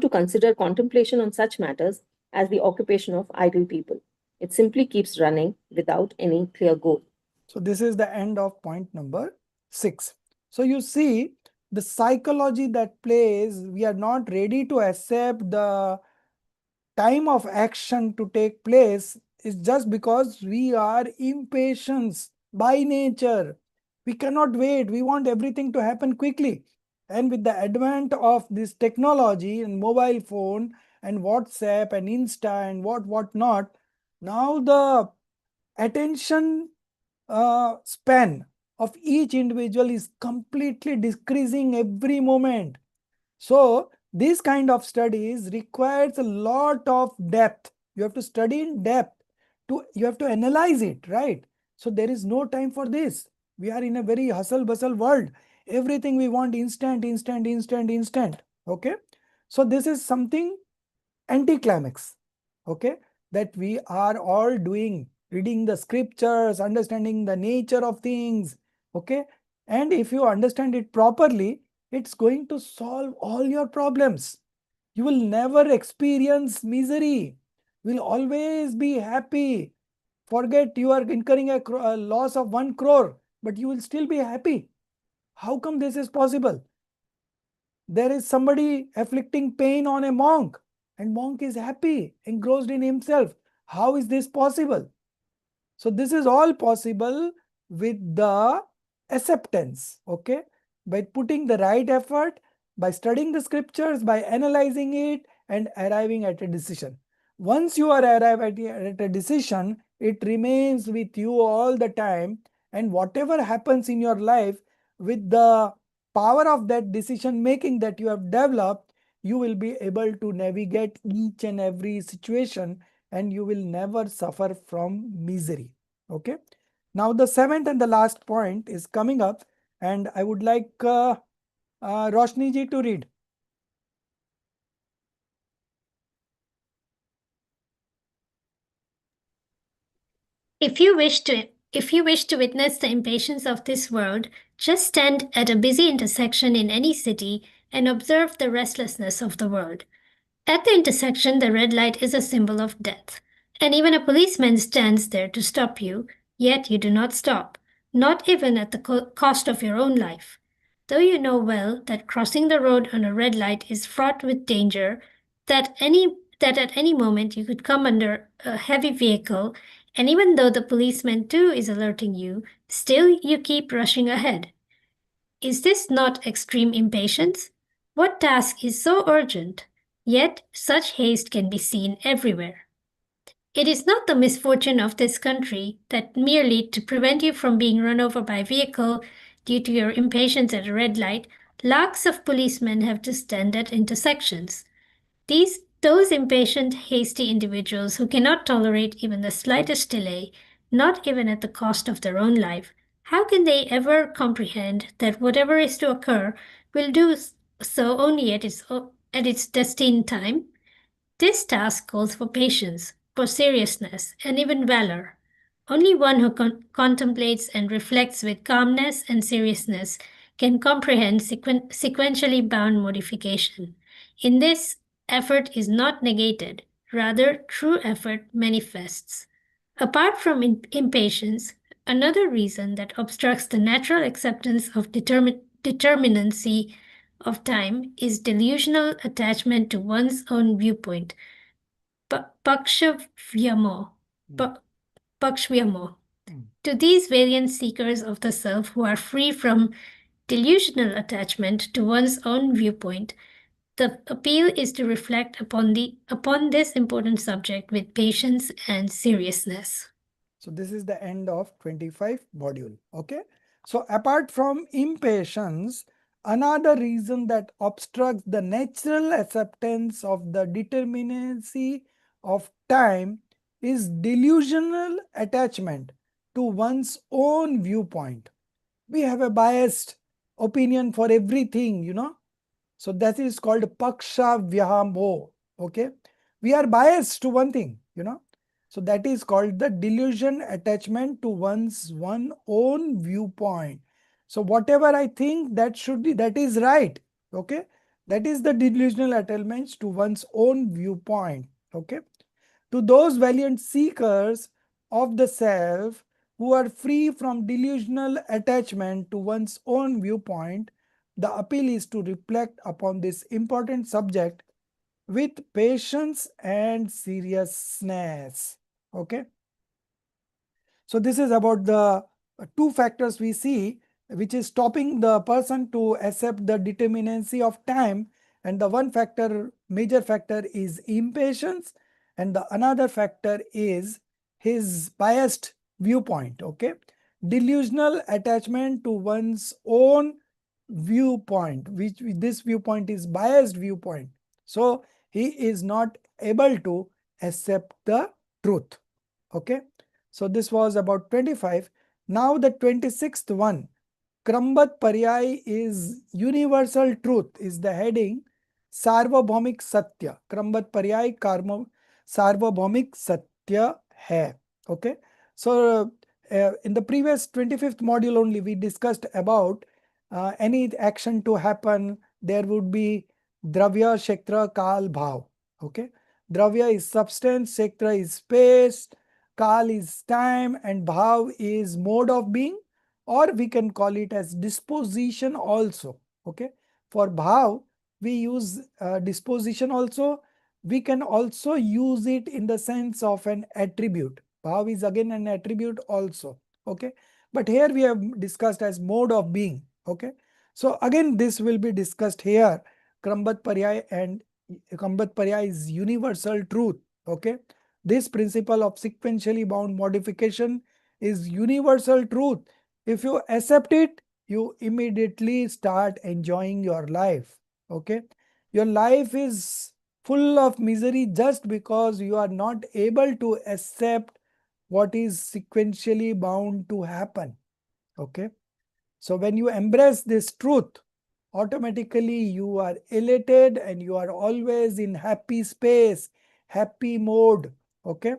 consider contemplation on such matters as the occupation of idle people. It simply keeps running without any clear goal. So this is the end of point number 6. So you see the psychology that plays, we are not ready to accept the time of action to take place is just because we are impatient by nature. We cannot wait. We want everything to happen quickly. And with the advent of this technology and mobile phone and WhatsApp and Insta and what not, now the attention span of each individual is completely decreasing every moment. So this kind of studies requires a lot of depth. You have to study in depth. You have to analyze it, right? So there is no time for this. We are in a very hustle bustle world. Everything we want instant, instant, instant, instant. Okay. So this is something anticlimax. Okay. That we are all doing, reading the scriptures, understanding the nature of things. Okay. And if you understand it properly, it's going to solve all your problems. You will never experience misery. You will always be happy. Forget you are incurring a loss of 1 crore, but you will still be happy. How come this is possible? There is somebody afflicting pain on a monk, and monk is happy, engrossed in himself. How is this possible? So this is all possible with the acceptance, okay? By putting the right effort, by studying the scriptures, by analyzing it and arriving at a decision. Once you are arrived at a decision, it remains with you all the time, and whatever happens in your life, with the power of that decision making that you have developed, you will be able to navigate each and every situation, and you will never suffer from misery. Okay. Now the seventh and the last point is coming up, and I would like Roshni ji to read. If you wish to witness the impatience of this world, just stand at a busy intersection in any city and observe the restlessness of the world. At the intersection, the red light is a symbol of death, and even a policeman stands there to stop you, yet you do not stop, not even at the cost of your own life. Though you know well that crossing the road on a red light is fraught with danger, that at any moment you could come under a heavy vehicle, and even though the policeman too is alerting you, still you keep rushing ahead. Is this not extreme impatience? What task is so urgent? Yet such haste can be seen everywhere. It is not the misfortune of this country that merely to prevent you from being run over by a vehicle, Due to your impatience at a red light, lakhs of policemen have to stand at intersections. Those impatient, hasty individuals who cannot tolerate even the slightest delay, not even at the cost of their own life, how can they ever comprehend that whatever is to occur will do so only at its destined time? This task calls for patience, for seriousness, and even valor. Only one who contemplates and reflects with calmness and seriousness can comprehend sequentially bound modification. In this, effort is not negated, rather, true effort manifests. Apart from impatience, another reason that obstructs the natural acceptance of determinacy of time is delusional attachment to one's own viewpoint. Pakshavyamo. Pakshavyamo. To these variant seekers of the self who are free from delusional attachment to one's own viewpoint, the appeal is to reflect upon this important subject with patience and seriousness. So this is the end of 25 module. Okay. So apart from impatience, another reason that obstructs the natural acceptance of the determinacy of time is delusional attachment to one's own viewpoint. We have a biased opinion for everything, you know. So that is called paksha vyahamo. Okay. We are biased to one thing, you know. So that is called the delusion attachment to one's own viewpoint. So whatever I think that is right. Okay. That is the delusional attachment to one's own viewpoint. Okay. To those valiant seekers of the self who are free from delusional attachment to one's own viewpoint, the appeal is to reflect upon this important subject with patience and seriousness. Okay. So this is about the two factors we see, which is stopping the person to accept the determinacy of time, and the one factor, major factor, is impatience, and the another factor is his biased viewpoint. Okay. Delusional attachment to one's own viewpoint, which this viewpoint is biased viewpoint. So he is not able to accept the truth. Okay. So this was about 25. Now the 26th one, Krambat Paryay is universal truth, is the heading. Sarvabhaumik Satya. Krambat Paryay Sarvabhaumik Satya hai. Okay. So in the previous 25th module only we discussed about any action to happen, there would be Dravya, Kshetra, Kal, Bhav. Okay. Dravya is substance, Kshetra is space, Kal is time, and Bhav is mode of being, or we can call it as disposition also. Okay. For Bhav, we use disposition also. We can also use it in the sense of an attribute. Bhav is again an attribute also. Okay. But here we have discussed as mode of being. Okay. So again, this will be discussed here. Krambat Paryay, and Krambat Paryay is universal truth. Okay. This principle of sequentially bound modification is universal truth. If you accept it, you immediately start enjoying your life. Okay. Your life is full of misery just because you are not able to accept what is sequentially bound to happen. Okay. So when you embrace this truth, automatically you are elated and you are always in happy space, happy mode. Okay.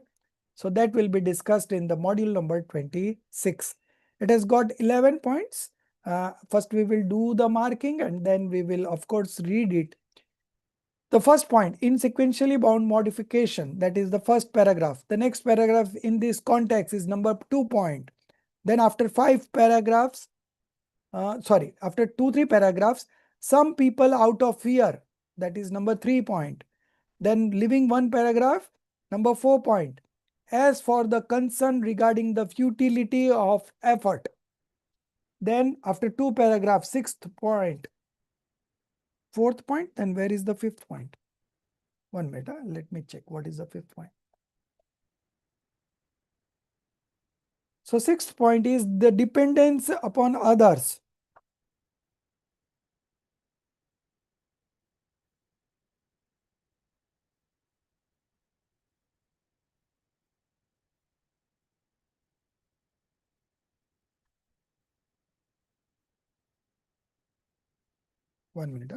So that will be discussed in the module number 26. It has got 11 points. First we will do the marking and then we will of course read it. The first point, in sequentially bound modification, that is the first paragraph. The next paragraph in this context is number 2 point. Then after 5 paragraphs, after 2-3 paragraphs, some people out of fear, that is number 3 point. Then leaving one paragraph, number 4 point. As for the concern regarding the futility of effort. Then after 2 paragraphs, 6th point. 4th point, then where is the 5th point? 1 minute, let me check what is the 5th point. So 6th point is the dependence upon others. 1 minute.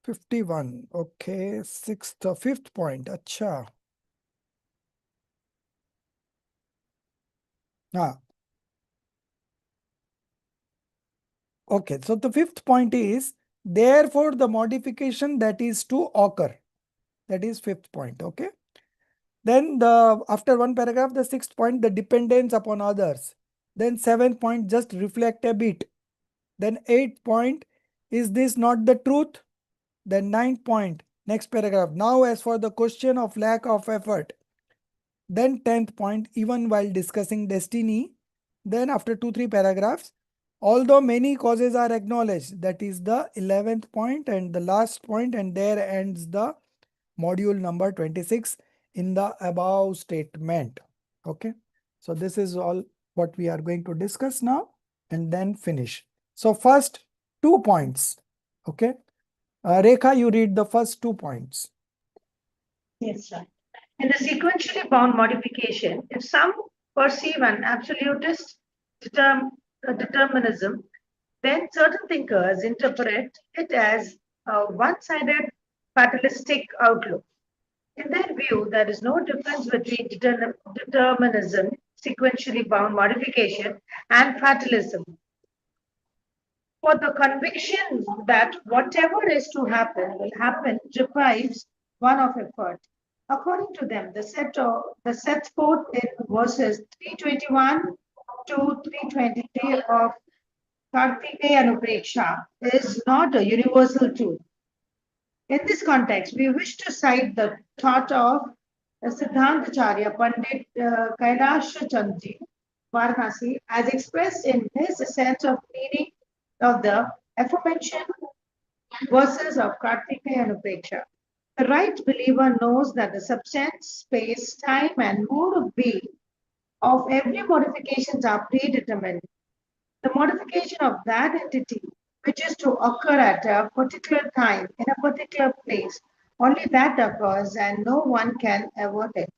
51. Okay. Fifth point. Acha. Okay. So the fifth point is, therefore, the modification that is to occur. That is fifth point. Okay. Then after one paragraph, the sixth point, the dependence upon others. Then seventh point, just reflect a bit. Then eighth point, is this not the truth? Then ninth point, next paragraph. Now, as for the question of lack of effort. Then 10th point, even while discussing destiny. Then after 2-3 paragraphs, although many causes are acknowledged, that is the 11th point and the last point, and there ends the module number 26 in the above statement. Okay. So this is all what we are going to discuss now and then finish. So first 2 points. Okay. Rekha, you read the first 2 points. Yes, sir. In the sequentially bound modification, if some perceive an absolutist determinism, then certain thinkers interpret it as a one-sided fatalistic outlook. In their view, there is no difference between determinism, sequentially bound modification, and fatalism. For the conviction that whatever is to happen will happen deprives one of effort. According to them, the set forth in verses 321 to 323 of Kartikeya Anupreksha is not a universal truth. In this context, we wish to cite the thought of Siddhantacharya Pandit Kailash Chandji Varanasi as expressed in his sense of meaning of the aforementioned verses of Kartikeya Anupreksha. The right believer knows that the substance, space, time, and mode of being of every modifications are predetermined. The modification of that entity, which is to occur at a particular time in a particular place, only that occurs and no one can avert it.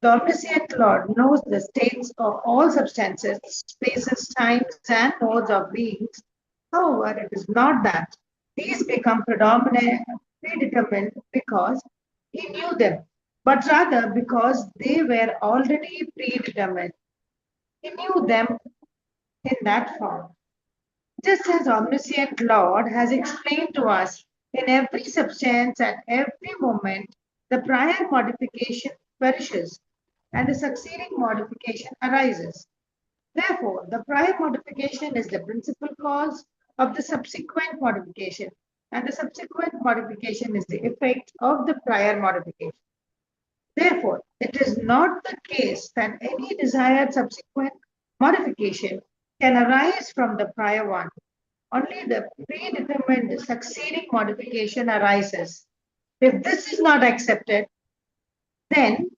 The omniscient Lord knows the states of all substances, spaces, times, and modes of beings. However, it is not that these become predetermined because he knew them, but rather because they were already predetermined. He knew them in that form. Just as omniscient Lord has explained to us, in every substance at every moment, the prior modification perishes and the succeeding modification arises. Therefore, the prior modification is the principal cause of the subsequent modification, and the subsequent modification is the effect of the prior modification. Therefore, it is not the case that any desired subsequent modification can arise from the prior one. Only the predetermined succeeding modification arises. If this is not accepted, then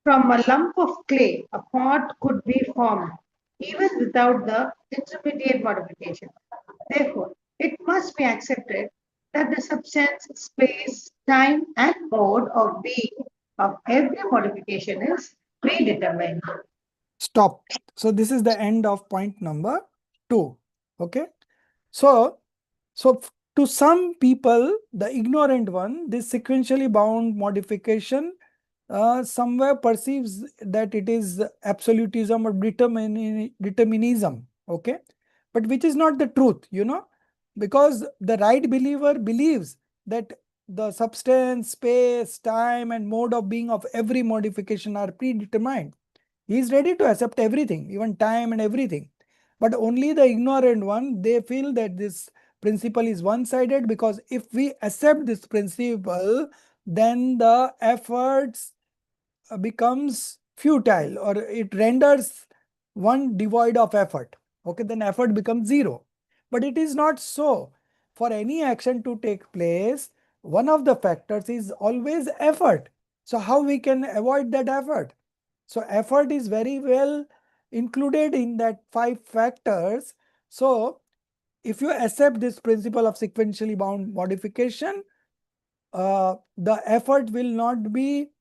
from a lump of clay, a pot could be formed, even without the intermediate modification. Therefore, it must be accepted that the substance, space, time, and mode of being of every modification is predetermined. Stop. So this is the end of point number 2. Okay. So to some people, the ignorant one, this sequentially bound modification somewhere perceives that it is absolutism or determinism. Okay. But which is not the truth, because the right believer believes that the substance, space, time, and mode of being of every modification are predetermined. He is ready to accept everything, even time and everything. But only the ignorant one, they feel that this principle is one-sided, because if we accept this principle, then the efforts becomes futile, or it renders one devoid of effort. Okay, then effort becomes zero. But it is not so. For any action to take place, one of the factors is always effort. So how we can avoid that effort? So effort is very well included in that 5 factors. So if you accept this principle of sequentially bound modification, the effort will not be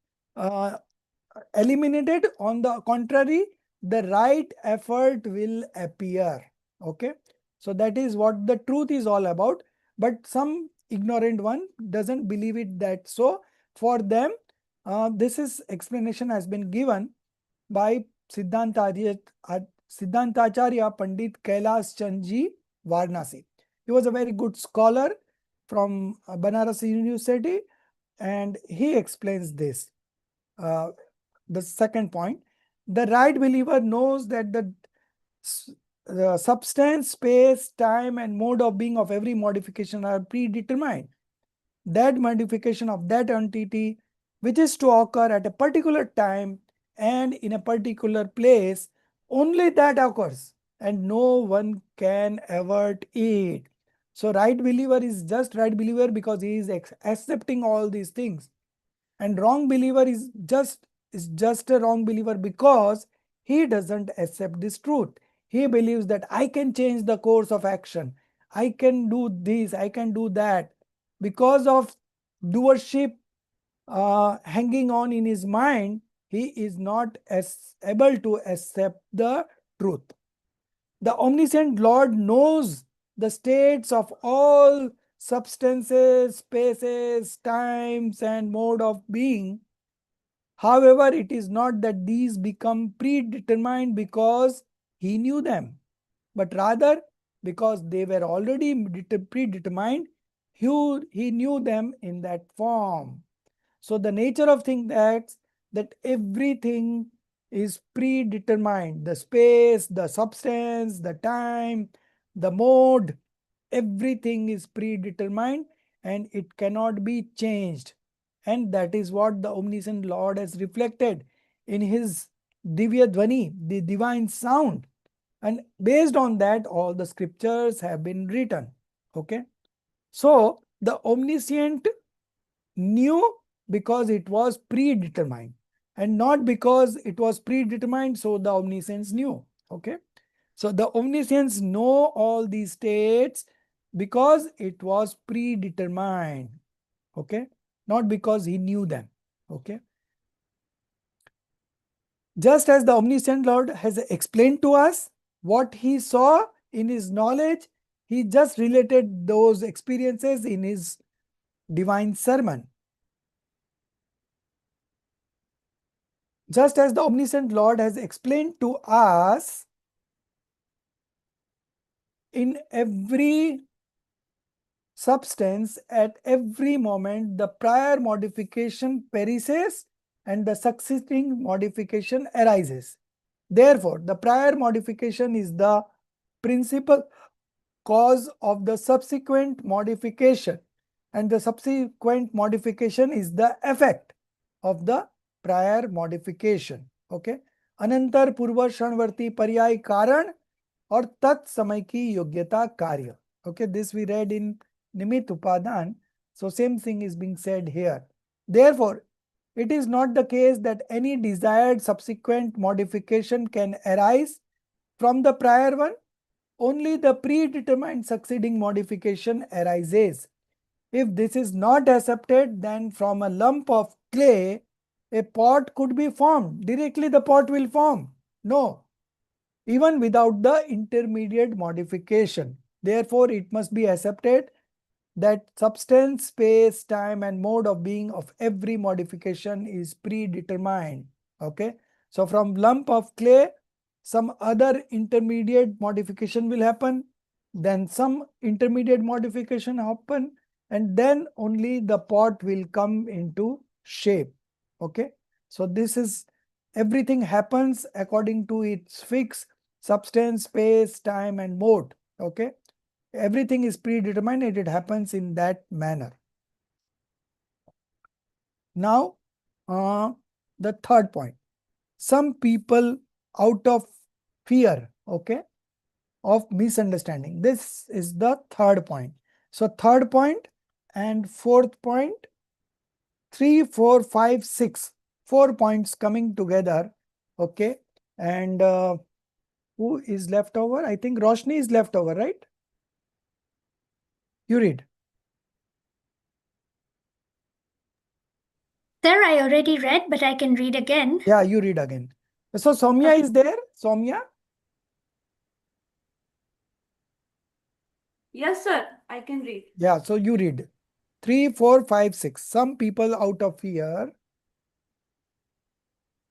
eliminated. On the contrary, the right effort will appear. Okay. So that is what the truth is all about. but some ignorant one doesn't believe it that so. For them, this is explanation has been given by Siddhantacharya Pandit Kailash Chandji Varanasi. He was a very good scholar from Banaras University, and he explains this. The second point, the right believer knows that the substance, space, time, and mode of being of every modification are predetermined. That modification of that entity, which is to occur at a particular time and in a particular place, only that occurs, and no one can avert it. So right believer is just right believer because he is accepting all these things, and wrong believer is just a wrong believer because he doesn't accept this truth. He believes that I can change the course of action, I can do this, I can do that. Because of doership hanging on in his mind, he is not able to accept the truth. The omniscient Lord knows the states of all substances, spaces, times, and mode of being. However, it is not that these become predetermined because he knew them, but rather because they were already predetermined, he knew them in that form. So the nature of thing that everything is predetermined. The space, the substance, the time, the mode, everything is predetermined and it cannot be changed. And that is what the omniscient Lord has reflected in his Divya Dhvani, the divine sound. And based on that, all the scriptures have been written. Okay. So the omniscient knew because it was predetermined, and not because it was predetermined, so the omniscience knew. Okay. So the omniscience know all these states because it was predetermined. Okay. Not because he knew them. Okay. Just as the omniscient Lord has explained to us what he saw in his knowledge, he just related those experiences in his divine sermon. Just as the omniscient Lord has explained to us, in every substance, at every moment, the prior modification perishes and the succeeding modification arises. Therefore, the prior modification is the principal cause of the subsequent modification, and the subsequent modification is the effect of the prior modification. Okay. अनंतर पूर्व क्षणवर्ती पर्याय कारण और तत्समय की योग्यता कार्य. Okay, this we read in Nimit Upadan. So same thing is being said here. Therefore, it is not the case that any desired subsequent modification can arise from the prior one. Only the predetermined succeeding modification arises. If this is not accepted, then from a lump of clay, a pot could be formed. Directly the pot will form. No, even without the intermediate modification. Therefore, it must be accepted that substance, space, time, and mode of being of every modification is predetermined. Okay. So from lump of clay, some other intermediate modification will happen, then some intermediate modification happen, and then only the pot will come into shape. Okay. So this is, everything happens according to its fixed substance, space, time, and mode. Okay. Everything is predetermined and it happens in that manner. Now, the third point. Some people out of fear, okay, of misunderstanding. This is the third point. So third point and fourth point, 3, 4, 5, 6, 4 points coming together. Okay. And who is left over? I think Roshni is left over, right? You read. Sir, I already read, but I can read again. Yeah, you read again. So Soumya is there? Soumya? Yes, sir. I can read. Yeah, so you read. 3, 4, 5, 6. Some people out of fear.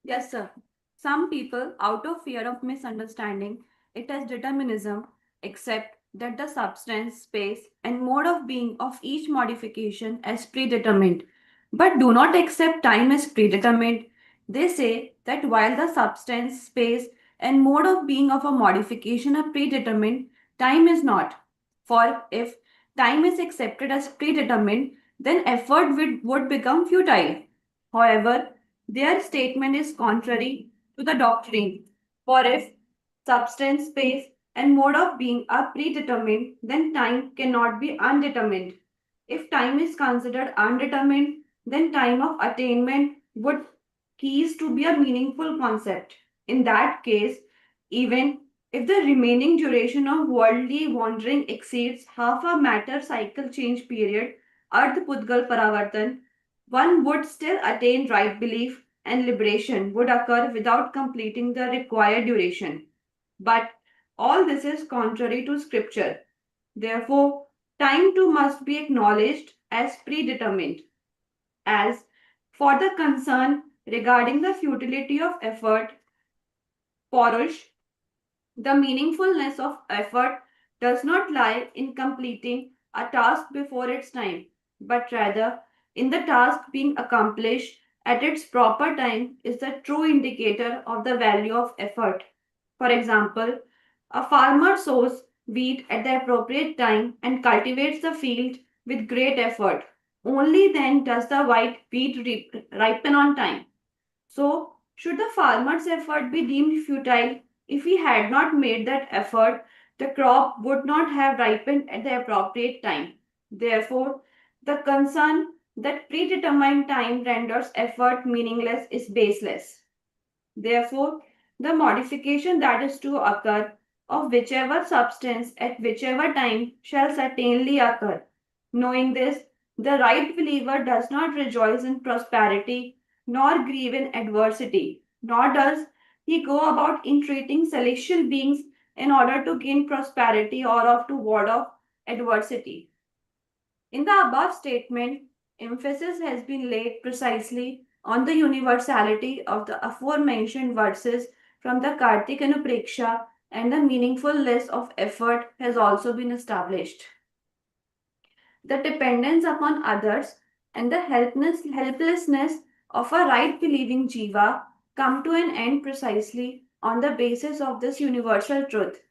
Yes, sir. Some people, out of fear of misunderstanding it as determinism, accept that the substance, space, and mode of being of each modification as predetermined, but do not accept time as predetermined. They say that while the substance, space, and mode of being of a modification are predetermined, time is not. For if time is accepted as predetermined, then effort would become futile. However, their statement is contrary to the doctrine. For if substance, space, and mode of being are predetermined, then time cannot be undetermined. If time is considered undetermined, then time of attainment would cease to be a meaningful concept. In that case, even if the remaining duration of worldly wandering exceeds half a matter cycle change period, Ardh Pudgal Paravartan, one would still attain right belief and liberation would occur without completing the required duration. But all this is contrary to scripture. Therefore, time too must be acknowledged as predetermined. As for the concern regarding the futility of effort, Porush, the meaningfulness of effort does not lie in completing a task before its time, but rather in the task being accomplished at its proper time is the true indicator of the value of effort. For example, a farmer sows wheat at the appropriate time and cultivates the field with great effort. Only then does the white wheat ripen on time. So, should the farmer's effort be deemed futile? If he had not made that effort, the crop would not have ripened at the appropriate time. Therefore, the concern that predetermined time renders effort meaningless is baseless. Therefore, the modification that is to occur of whichever substance at whichever time shall certainly occur. Knowing this, the right believer does not rejoice in prosperity nor grieve in adversity, nor does he go about entreating celestial beings in order to gain prosperity or of to ward off adversity. In the above statement, emphasis has been laid precisely on the universality of the aforementioned verses from the Kartik Anupreksha, and the meaningfulness of effort has also been established. The dependence upon others and the helplessness of a right believing jiva come to an end precisely on the basis of this universal truth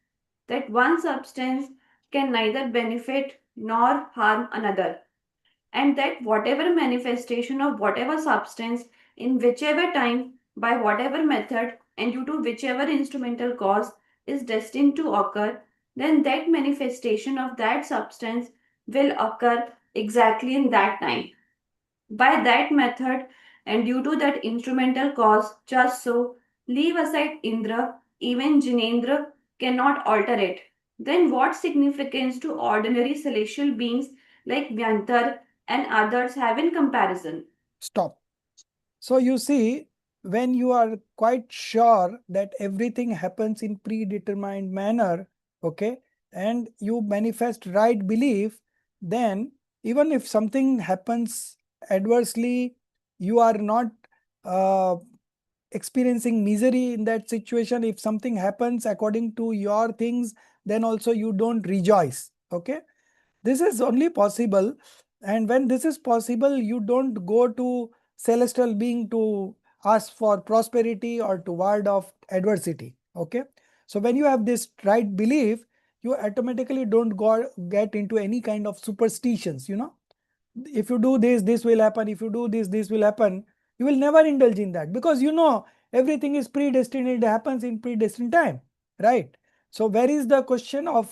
that one substance can neither benefit nor harm another, and that whatever manifestation of whatever substance in whichever time by whatever method and due to whichever instrumental cause is destined to occur, then that manifestation of that substance will occur exactly in that time by that method and due to that instrumental cause. Just so, leave aside Indra, even Jinendra cannot alter it. Then what significance do ordinary celestial beings like Vyantar and others have in comparison? Stop. So you see, when you are quite sure that everything happens in predetermined manner, okay, and you manifest right belief, then even if something happens adversely, you are not uh, experiencing misery in that situation. If something happens according to your things, then also you don't rejoice. Okay. This is only possible. And when this is possible, you don't go to celestial being to ask for prosperity or to ward off adversity. Okay. So when you have this right belief, you automatically don't get into any kind of superstitions, if you do this, this will happen. If you do this, this will happen. You will never indulge in that because everything is predestined. It happens in predestined time, right? So where is the question of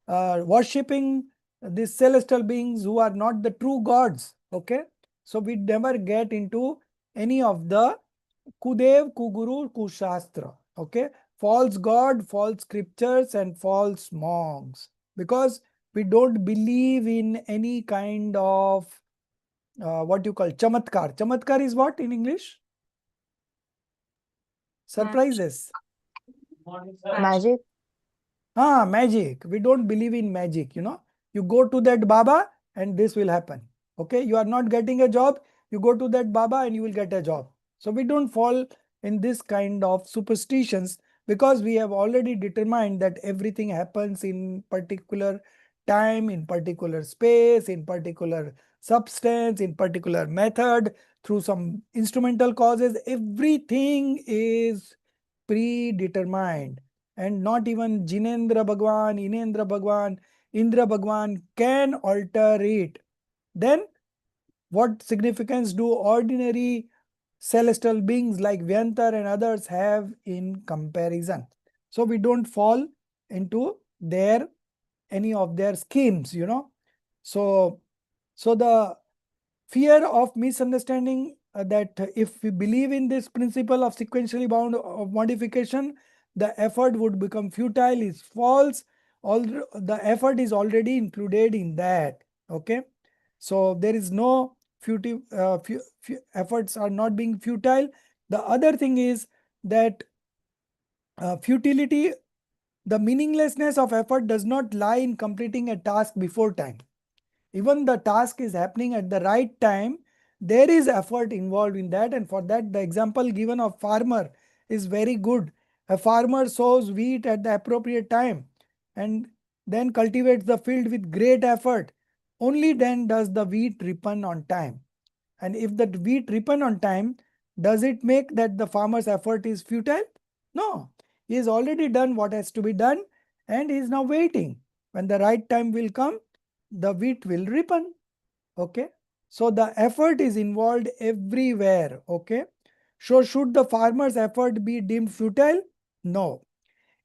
worshipping these celestial beings who are not the true gods? Okay. So we never get into any of the Kudev, Kuguru, Kushastra. Okay. False God, false scriptures, and false monks. Because we don't believe in any kind of what you call chamatkar. Chamatkar is what in English? Surprises. Magic. Magic. We don't believe in magic, you go to that Baba and this will happen. Okay, you are not getting a job, you go to that Baba and you will get a job. So we don't fall in this kind of superstitions, because we have already determined that everything happens in particular time, in particular space, in particular substance, in particular method, through some instrumental causes. Everything is predetermined, and not even Jinendra Bhagwan, Inendra Bhagwan, Indra Bhagwan can alter it. Then what significance do ordinary celestial beings like Vyantar and others have in comparison? So we don't fall into any of their schemes, you know. So the fear of misunderstanding, that if we believe in this principle of sequentially bound of modification, the effort would become futile, is false. All the effort is already included in that. Okay, so there is no futile efforts are not being futile. The other thing is that futility, the meaninglessness of effort does not lie in completing a task before time. Even the task is happening at the right time, there is effort involved in that. And for that, the example given of farmer is very good. A farmer sows wheat at the appropriate time and then cultivates the field with great effort. Only then does the wheat ripen on time. And if the wheat ripen on time, does it make that the farmer's effort is futile? No. He has already done what has to be done and he is now waiting. When the right time will come, the wheat will ripen. Okay. So the effort is involved everywhere. Okay. So should the farmer's effort be deemed futile? No.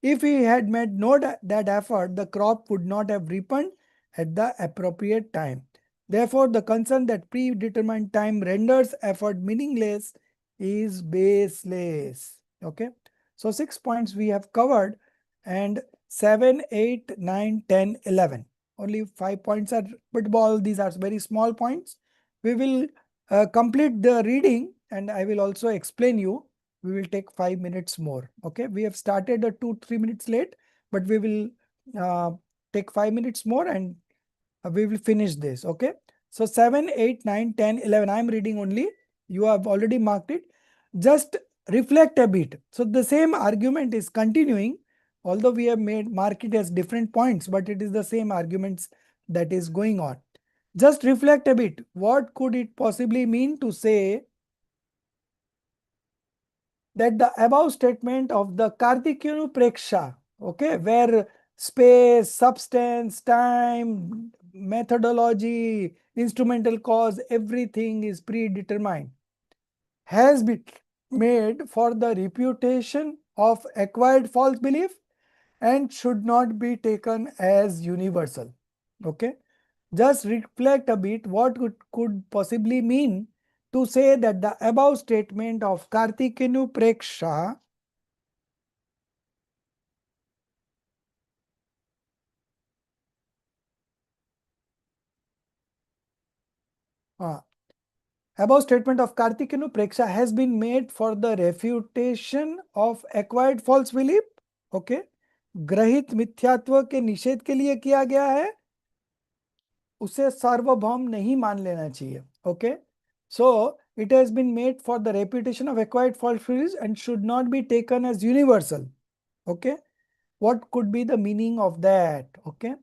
If he had made no that effort, the crop would not have ripened at the appropriate time. Therefore, the concern that predetermined time renders effort meaningless is baseless. Okay. So 6 points we have covered, and 7, 8, 9, 10, 11. Only 5 points are, but all these are very small points. We will complete the reading and I will also explain you. We will take 5 minutes more. Okay, we have started 2-3 minutes late, but we will take 5 minutes more and we will finish this. Okay, so 7, 8, 9, 10, 11. I am reading only. You have already marked it. Just reflect a bit. So the same argument is continuing, although we have made mark it as different points, but it is the same arguments that is going on. Just reflect a bit. What could it possibly mean to say that the above statement of the Kartikeya Preksha, okay, where space, substance, time, methodology, instrumental cause, everything is predetermined, has been made for the reputation of acquired false belief and should not be taken as universal. Okay, just reflect a bit what could possibly mean to say that the above statement of Kartikeya Preksha above statement of Kartikeya Preksha has been made for the refutation of acquired false belief. Okay, ग्रहित मिथ्यात्व के निषेध के लिए किया गया है, उसे सार्वभौम नहीं मान लेना चाहिए. Okay, so it has been made for the reputation of acquired false beliefs and should not be taken as universal. Okay, what could be the meaning of that? Okay,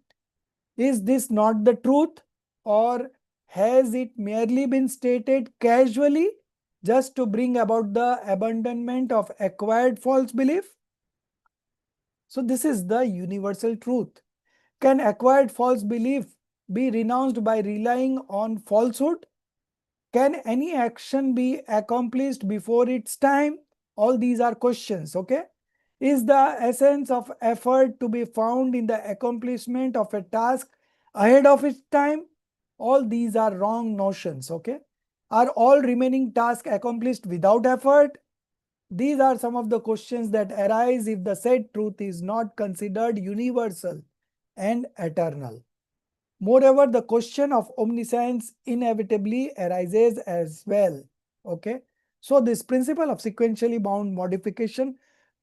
is this not the truth, or has it merely been stated casually just to bring about the abandonment of acquired false belief? So this is the universal truth. Can acquired false belief be renounced by relying on falsehood? Can any action be accomplished before its time? All these are questions. Okay, is the essence of effort to be found in the accomplishment of a task ahead of its time? All these are wrong notions. Okay, are all remaining tasks accomplished without effort? These are some of the questions that arise if the said truth is not considered universal and eternal. Moreover, the question of omniscience inevitably arises as well. Okay, so this principle of sequentially bound modification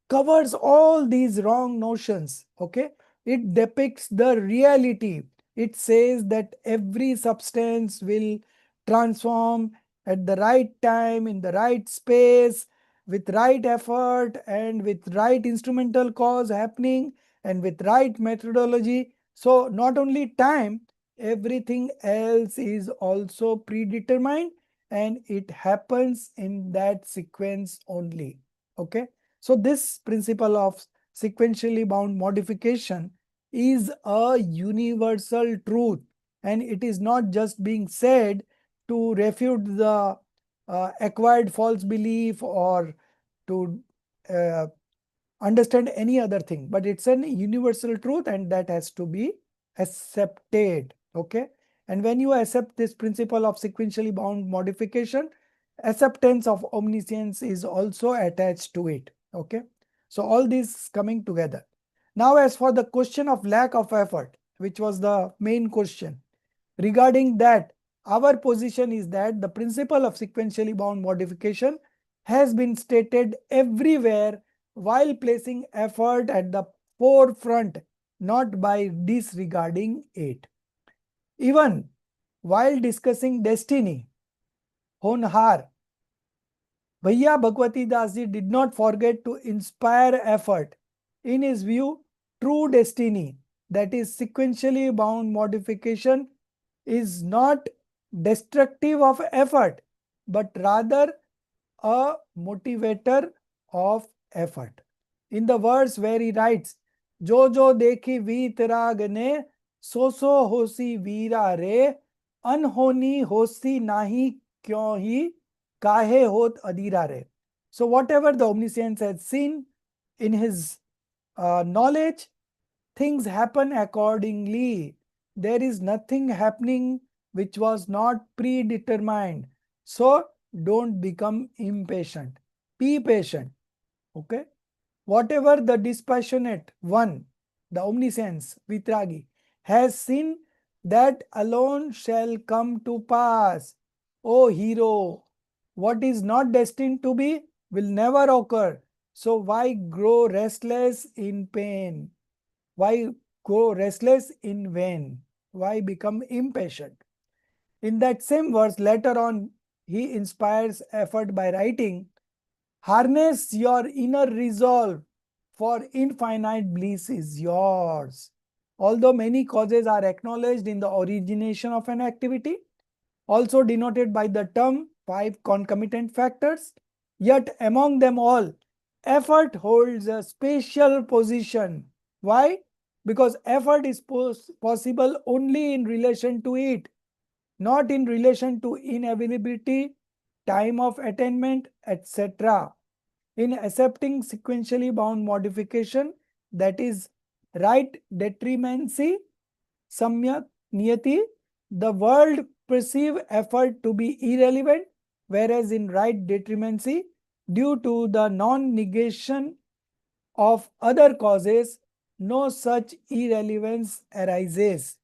covers all these wrong notions. Okay, it depicts the reality It says that every substance will transform at the right time, in the right space, with right effort and with right instrumental cause happening and with right methodology. So not only time, everything else is also predetermined and it happens in that sequence only. Okay. So this principle of sequentially bound modification is a universal truth, and it is not just being said to refute the acquired false belief or to uh, understand any other thing, but it's an universal truth and that has to be accepted. Okay. And when you accept this principle of sequentially bound modification, acceptance of omniscience is also attached to it. Okay. So all these coming together. Now, as for the question of lack of effort, which was the main question, regarding that, our position is that the principle of sequentially bound modification has been stated everywhere while placing effort at the forefront, not by disregarding it. Even while discussing destiny, Honhar, Bhaiya Bhagwati Das ji did not forget to inspire effort. In his view, true destiny, that is sequentially bound modification, is not destructive of effort, but rather a motivator of effort. In the verse where he writes, Jo jo dekhi vitarag ne, so so hosi veera re, anhoni hosi nahi kyon hi, kahe hot adira re. So whatever the omniscience has seen in his knowledge, things happen accordingly. There is nothing happening which was not predetermined. So don't become impatient. Be patient. Okay. Whatever the dispassionate one, the omniscience, Vitragi, has seen, that alone shall come to pass. O hero, what is not destined to be will never occur. So why grow restless in pain? Why go restless in vain? Why become impatient? In that same verse, later on, he inspires effort by writing, harness your inner resolve, for infinite bliss is yours. Although many causes are acknowledged in the origination of an activity, also denoted by the term 5 concomitant factors, yet among them all, effort holds a special position. Why? Because effort is possible only in relation to it, not in relation to inavailability, time of attainment, etc. In accepting sequentially bound modification, that is right detrimency, samyak niyati, the world perceive effort to be irrelevant, whereas in right detrimency, due to the non-negation of other causes, no such irrelevance arises.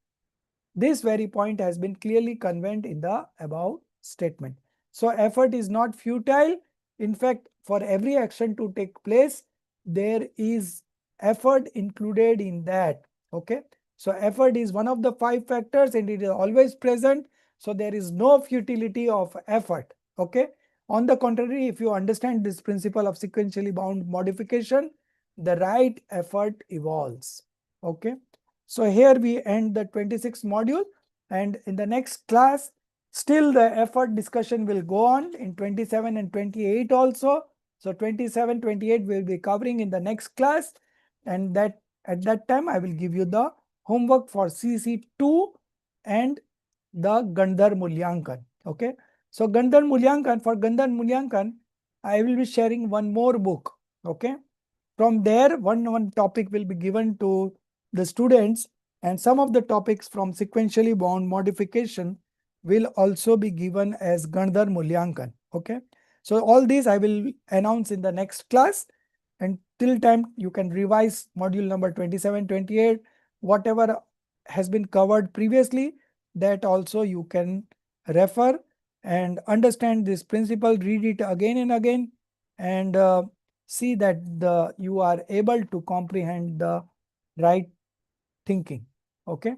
This very point has been clearly conveyed in the above statement. So effort is not futile. In fact, for every action to take place, there is effort included in that. Okay. So effort is one of the 5 factors and it is always present. So there is no futility of effort. Okay. On the contrary, if you understand this principle of sequentially bound modification, the right effort evolves. Okay. So here we end the 26th module, and in the next class, still the effort discussion will go on in 27 and 28 also. So 27, 28 will be covering in the next class, and that at that time I will give you the homework for CC2 and the Gandhar Mulyankan. Okay. So Gandhar Mulyankan, for Gandhar Mulyankan, I will be sharing one more book. Okay. From there, one topic will be given to the students, and some of the topics from sequentially bound modification will also be given as Gandhar Mulyankan. Okay. So all these I will announce in the next class, and till time you can revise module number 27, 28, whatever has been covered previously, that also you can refer and understand this principle, read it again and again, and see that you are able to comprehend the right thinking. Okay.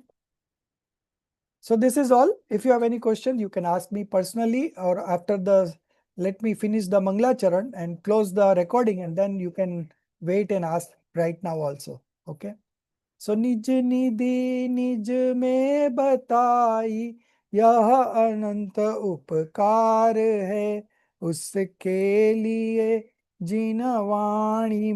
So this is all. If you have any question, you can ask me personally or after the, let me finish the Mangla Charan and close the recording, and then you can wait and ask right now also. Okay. So निज निधि निज में बताई, यह अनंत उपकार है, उसके लिए जिन वाणी